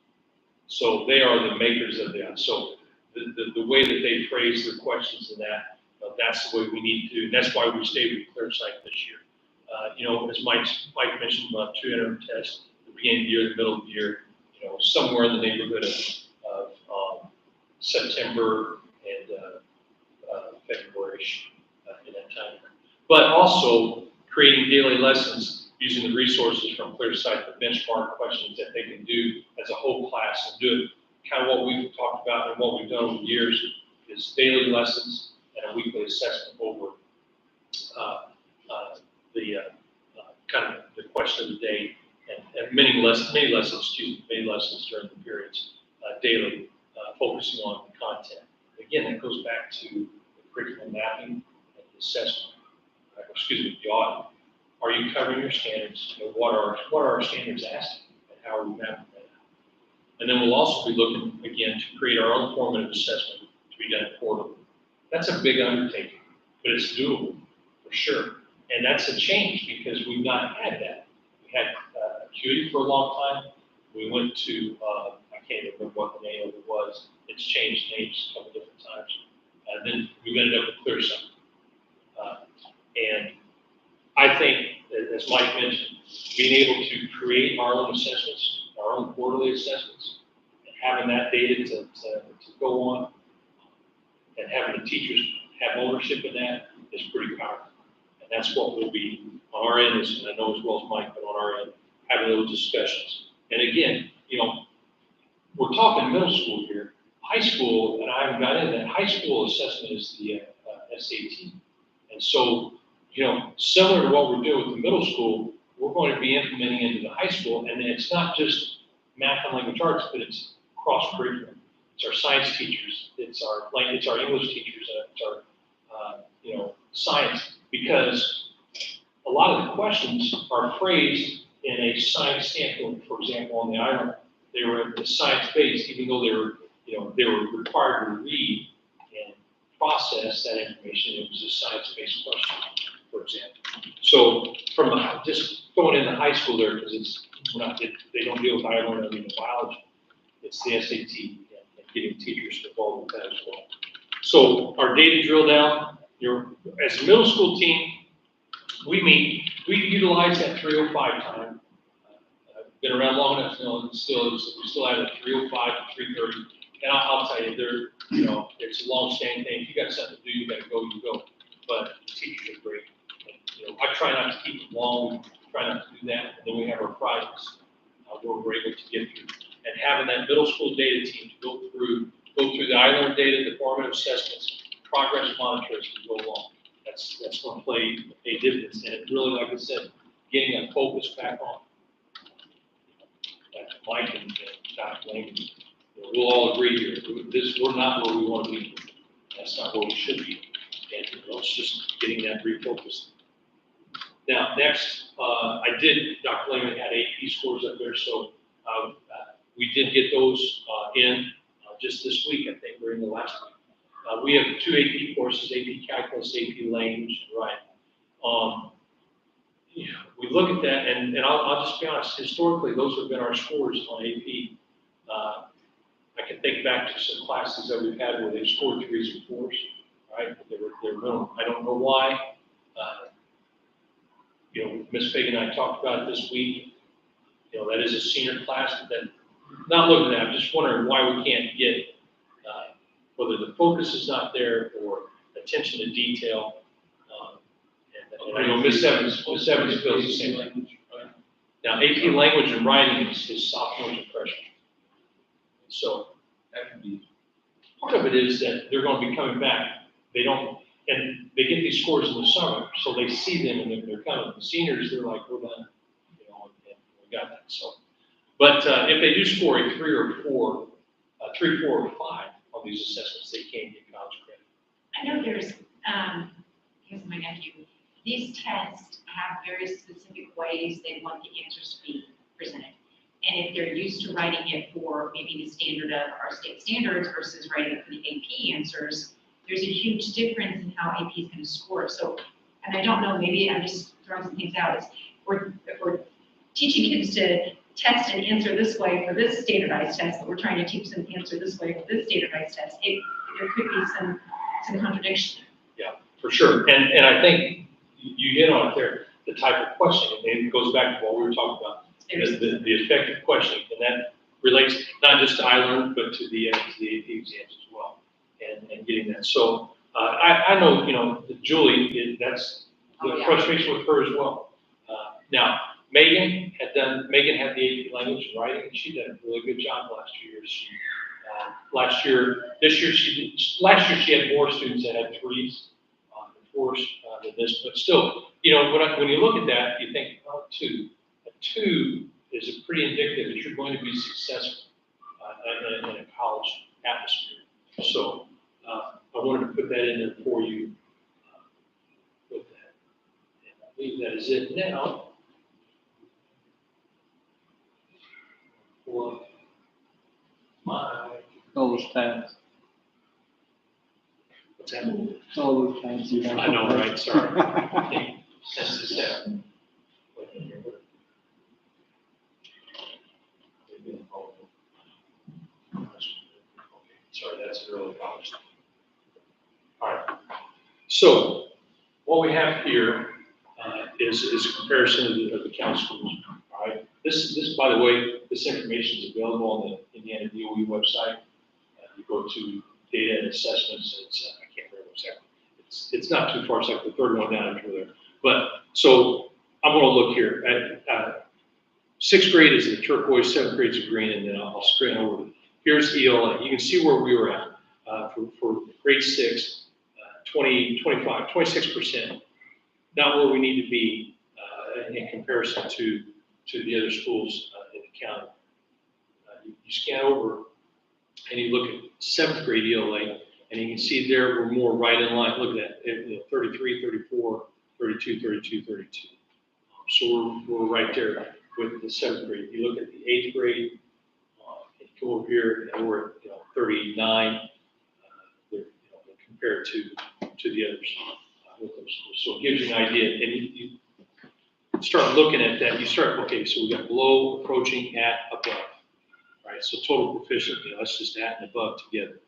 So they are the makers of that. So the way that they phrase their questions and that, that's the way we need to. That's why we stayed with ClearSight this year. As Mike mentioned, about 200 tests at the beginning of the year, the middle of the year, somewhere in the neighborhood of September and February-ish in that time. But also creating daily lessons using the resources from ClearSight, the benchmark questions that they can do as a whole class and do it. Kind of what we've talked about and what we've done over the years is daily lessons and a weekly assessment over kind of the question of the day and many lessons during the periods daily, focusing on the content. Again, that goes back to the curriculum mapping and the assessment, the audit. Are you covering your standards? What are our standards asking, and how are we mapping that out? And then we'll also be looking again to create our own formative assessment to be done quarterly. That's a big undertaking, but it's doable for sure. And that's a change because we've not had that. We had acuity for a long time. We went to, I can't even remember what the name of it was. It's changed names a couple different times. And then we ended up with ClearSight. And I think, as Mike mentioned, being able to create our own assessments, our own quarterly assessments, and having that data to go on, and having the teachers have ownership in that is pretty powerful. And that's what we'll be on our end, and I know as well as Mike, but on our end, having those discussions. And again, we're talking middle school here. High school, and I haven't got into that, high school assessment is the SAT. And so, similar to what we're doing with the middle school, we're going to be implementing into the high school, and it's not just math and language arts, but it's cross-curriculum. It's our science teachers, it's our English teachers, it's our, science, because a lot of the questions are phrased in a science standpoint. For example, on the island, they were science-based, even though they were required to read and process that information. It was a science-based question, for example. So from just going into high school there, because they don't deal with Ireland or biology. It's the SAT and getting teachers involved with that as well. So our data drill down, as a middle school team, we utilize that 305 time. Been around long enough to know that we still have a 305 to 330. And I'll tell you, it's a long-standing thing. If you got something to do, you got to go, you go. But the teachers are great. And, I try not to keep it long, we try not to do that, and then we have our prizes, where we're able to get through. And having that middle school data team to go through the I-Learn data, the formative assessments, progress monitors to go along. That's going to play a difference, and it really, like I said, getting a focus back on. That Mike and Dr. Lane, we'll all agree here, we're not where we want to be. That's not where we should be. And it's just getting that refocused. Now, next, Dr. Lehman had AP scores up there, so we did get those in just this week, I think, during the last week. We have 2 AP courses, AP Calculus, AP Language, right? We look at that, and I'll just be honest, historically, those have been our scores on AP. I can think back to some classes that we've had where they've scored 3s and 4s, right? They're minimum. I don't know why. Ms. Fagan and I talked about it this week. That is a senior class, that, not looking at it, I'm just wondering why we can't get, whether the focus is not there or attention to detail. And I know Ms. Evans feels the same way. Now, AP Language and Writing is sophomores and freshmen. So that can be, part of it is that they're going to be coming back. And they get these scores in the summer, so they see them, and they're kind of, the seniors, they're like, we're done, and we got that. So, but if they do score a 3 or 4, 3, 4, or 5 on these assessments, they can get college credit. I know here's my nephew, these tests have very specific ways they want the answers to be presented. And if they're used to writing it for maybe the standard of our state standards versus writing it for the AP answers, there's a huge difference in how AP is going to score. So, and I don't know, maybe I'm just throwing some things out, if we're teaching kids to test and answer this way for this standardized test, but we're trying to teach them to answer this way for this standardized test, there could be some contradiction. Yeah, for sure. And I think you hit on it there, the type of questioning, and it goes back to what we were talking about, the effective questioning, and that relates not just to I-Learn, but to the AP exams as well, and getting that. So I know, Julie, that's the frustration with her as well. Now, Megan had the AP Language and Writing, and she did a really good job the last 2 years. Last year she had more students that had 3s and 4s than this, but still, when you look at that, you think, oh, 2. A 2 is a pretty indicative that you're going to be successful in a college atmosphere. So I wanted to put that in there for you with that. And I believe that is it now. For All those tabs. what's happening? All those tabs you have. I know, right? Sorry. That's the step. Sorry, that's an early college. All right. So what we have here is a comparison of the county schools. All right. This, by the way, this information is available on the Indiana DOE website. You go to data and assessments. I can't remember exactly. It's not too far. It's like the third one down into there. But so I'm going to look here at 6th grade is the turquoise, 7th grade is the green, and then I'll screen over. Here's ELA. You can see where we were at for grade 6, 26%. Not where we need to be in comparison to the other schools in the county. You scan over and you look at 7th grade ELA, and you can see there we're more right in line. Look at that, 33, 34, 32, 32, 32. So we're right there with the 7th grade. You look at the 8th grade, and come over here, and we're at 39 compared to the others with those schools. So it gives you an idea, and you start looking at that. You start, okay, so we got below, approaching, at, above, right? So total proficient, that's just at and above together,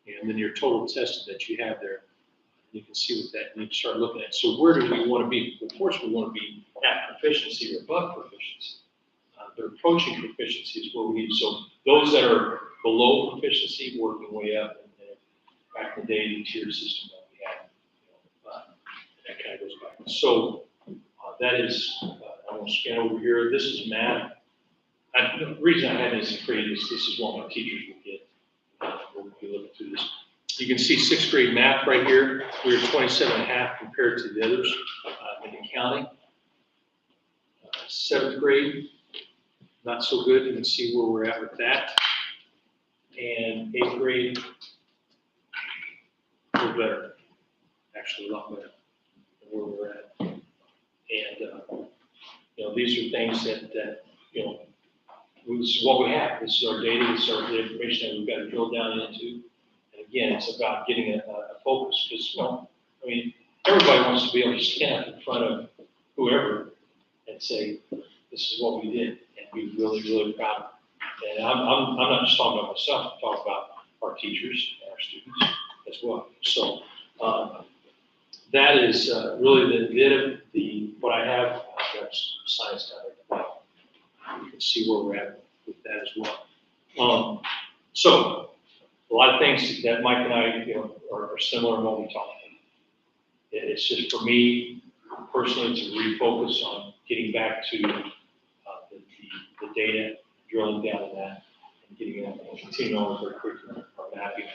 and then your total tested that you have there. You can see with that, and you can start looking at. So where do we want to be? Of course, we want to be at proficiency or above proficiency. But approaching proficiency is where we need. So those that are below proficiency, working way up, and back in the day, the tier system that we had, that kind of goes back. So That is, I'm gonna scan over here, this is math. The reason I had this created is this is what my teachers will get. We'll be looking through this. You can see sixth grade math right here. We're 27.5 compared to the others in the county. Seventh grade, not so good. You can see where we're at with that. And eighth grade, a little better, actually a lot better than where we're at. And, these are things that, this is what we have. This is our data, this is the information that we've got to drill down into. And again, it's about getting a focus because, everybody wants to be able to stand up in front of whoever and say, this is what we did, and be really, really proud. And I'm not just talking about myself, I'm talking about our teachers and our students as well. So that is really the what I have. I've got some science down there. You can see where we're at with that as well. So a lot of things that Mike and I, are similar in what we talk about. It's just for me personally to refocus on getting back to the data, drilling down on that, and getting it and continuing on with our curriculum, our mapping,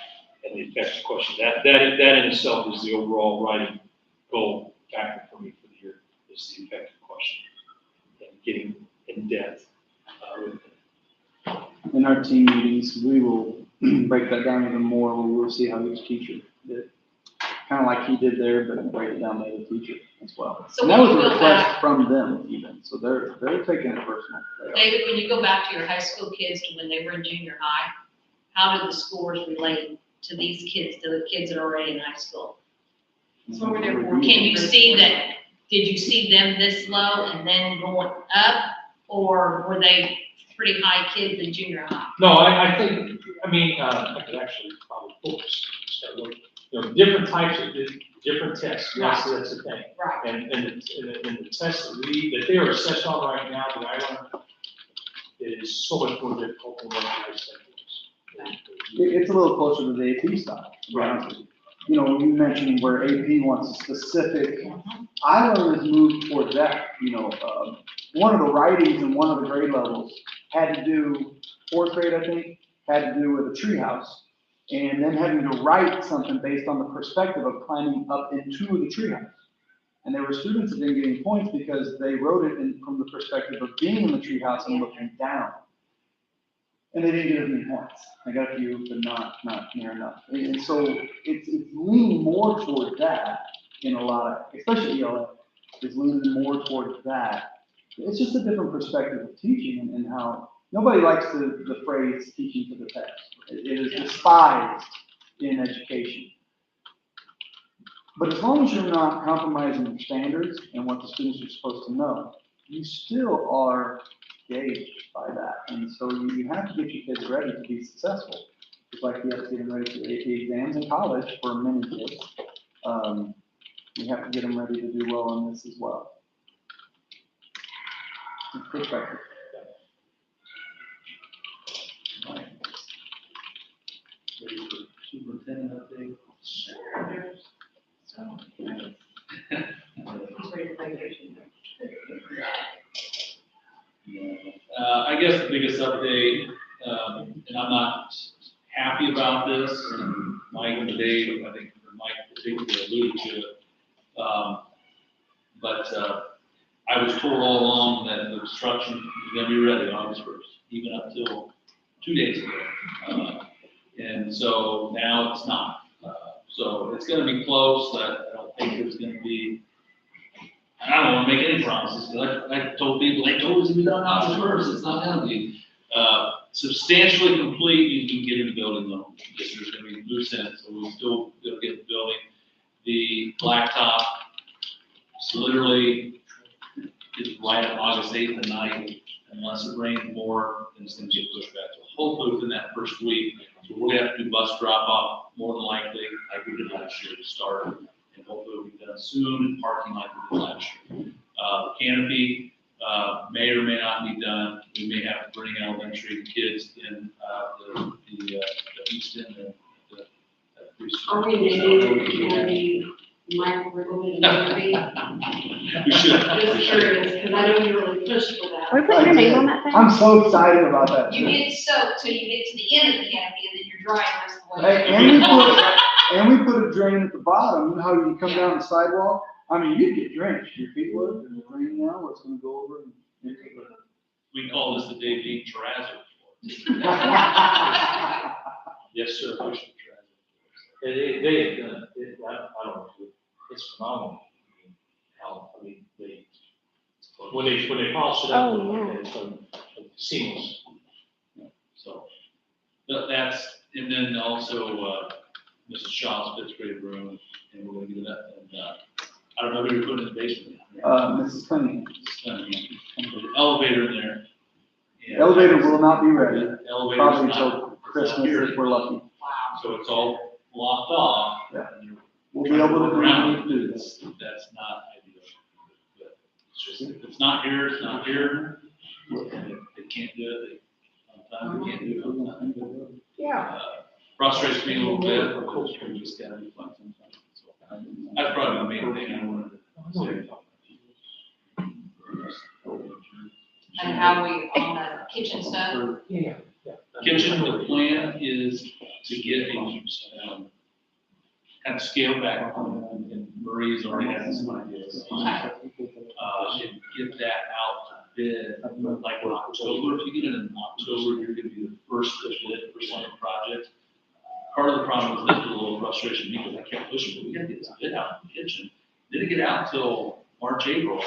and the effective question. That in itself is the overall writing goal factor for me for the year, is the effective question and getting in depth with it. In our team meetings, we will break that down even more. We will see how each teacher did. Kind of like he did there, but break it down by the teacher as well. So And that when was you a go request back- from them even, so they're taking it personal. They are. David, when you go back to your high school kids to when they were in junior high, how do the scores relate to these kids, to the kids that are already in high school? So were there more Can you see that, did you see them this low and then going up? Or were they pretty high kids in junior high? No, I think, I could actually probably focus. Different types of different tests. That's the thing. Right. And the tests that they are assessed on right now, that I learned, is so much more difficult than what I said it was. It's a little closer to the AP side, to be honest with you. You mentioned where AP wants a specific, I always moved towards that, one of the writings in one of the grade levels had to do, fourth grade, I think, had to do with a treehouse. And then having to write something based on the perspective of climbing up into the treehouse. And there were students that didn't get any points because they wrote it from the perspective of being in the treehouse and looking down. And they didn't get as many points. I got a few, but not near enough. And so it's leaning more towards that in a lot of, especially ELA, is leaning more towards that. It's just a different perspective of teaching and how, nobody likes the phrase teaching to the test. It is despised in education. But as long as you're not compromising the standards and what the students are supposed to know, you still are gauged by that. And so you have to get your kids ready to be successful. Just like you have to get them ready for the AP exams in college for many kids. You have to get them ready to do well on this as well. It's perspective. Ready for superintendent update? Sure. So, who's ready for graduation? I guess the biggest update, and I'm not happy about this, and Mike and Dave, I think Mike particularly alluded to it. But I was told all along that the construction was gonna be ready August 1st, even up till 2 days ago. And so now it's not. So it's gonna be close. I don't think it's gonna be, I don't want to make any promises. I told people, they told us to be done August 1st. It's not gonna be. Substantially complete, you can get in the building though, because there's gonna be loose ends, so we'll still gonna get the building. The blacktop is literally, it's right at August 8th at night, unless it rains more, then it's gonna get pushed back. So hopefully within that first week, so we're gonna have to do bus drop off, more than likely, like we did last year to start, and hopefully it'll be done soon, and parking like we did last year. The canopy, may or may not be done. We may have to bring elementary kids in, the east end of the preschool. Are we naming the community Michael Riggleman and Debbie. We should. Just curious, because I know you really pushed for Are we that. putting your name on that thing? I'm so excited about that. You trip. get soaked till you get to the end of the canopy and then you're dry the rest of the Hey, way. and we put a drain at the bottom, you know how you come down the sidewalk? I mean, you get drenched, your feet wet, and it's raining now, it's gonna go over. and- We call this the Dave Dean Terrazzo. Yes, sir. They have done, I don't know, it's phenomenal. How, I mean, when they polish it up, Oh, yeah. it's seamless. So, that's, and then also, Mrs. Shaw's fifth grade room, and we're gonna get that, and, I don't know who you're putting in the basement. Mrs. Cunningham, The elevator in there. the elevator will not be ready, The elevator's probably not- until Christmas if we're lucky. Wow. So it's all blocked off. Yeah. and you're We'll be able to trying do around what we it. do. That's not ideal. But it's just, if it's not here, it's not here. And if they can't do it, sometimes they can't do it on time. Yeah. Frustrates me a little bit, of course, we just gotta be fun sometimes. So, that's probably the main thing I wanted to say. And how we, on the kitchen stuff, Yeah. Kitchen, the plan is to get a, kind of scale back, and Marie's already had some ideas. And get that out to bid, like in October, if you get it in October, you're gonna be the first to bid for some project. Part of the problem is that a little frustration, because I kept pushing, but we gotta get this bid out in the kitchen. Didn't get out until March, April,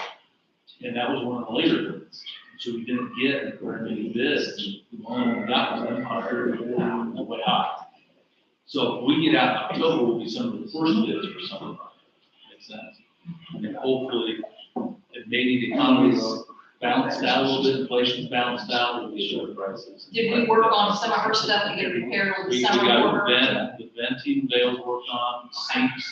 and that was one of the later bids. So we didn't get very many bids, the one we got was that $100, way high. So if we get out in October, we'll be some of the first bids for some of the projects. Makes sense? And then hopefully, if maybe the economy's balanced out a little bit, inflation's balanced out, we'll get lower prices. did we work on some of her stuff to get prepared with the We summer got order? the venting, Dale's worked on, sinks,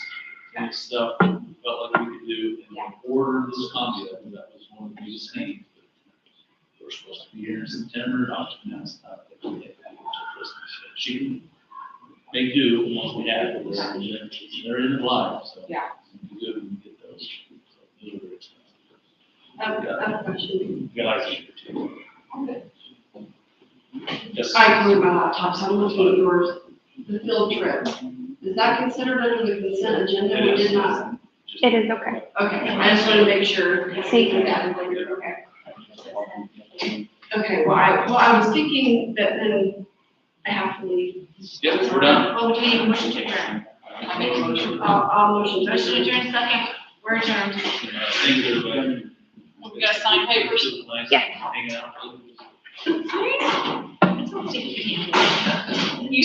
and stuff, we felt like we could do, and we ordered this combi, that was one of the biggest needs. We're supposed to be here in September, not announced, she can make do once we have it, they're in the life, so. Yeah. It'd be good when we get those. So, those are expensive. I have a question. Guys, yes. I moved my laptop, so I'm looking at yours, the field trip. Is that considered under the consent agenda? It We is. did not. It is okay. Okay, I just wanted to make sure. Thank you. Okay. Okay, well, I was thinking that then I have to leave. Yep, we're done. Well, do we need a motion to adjourn? I make a motion. I'll motion. to Motion to adjourn. adjourn, second, we're adjourned. Thank you, everybody. We gotta sign papers. It was nice Yeah. hanging out. I don't think you can. You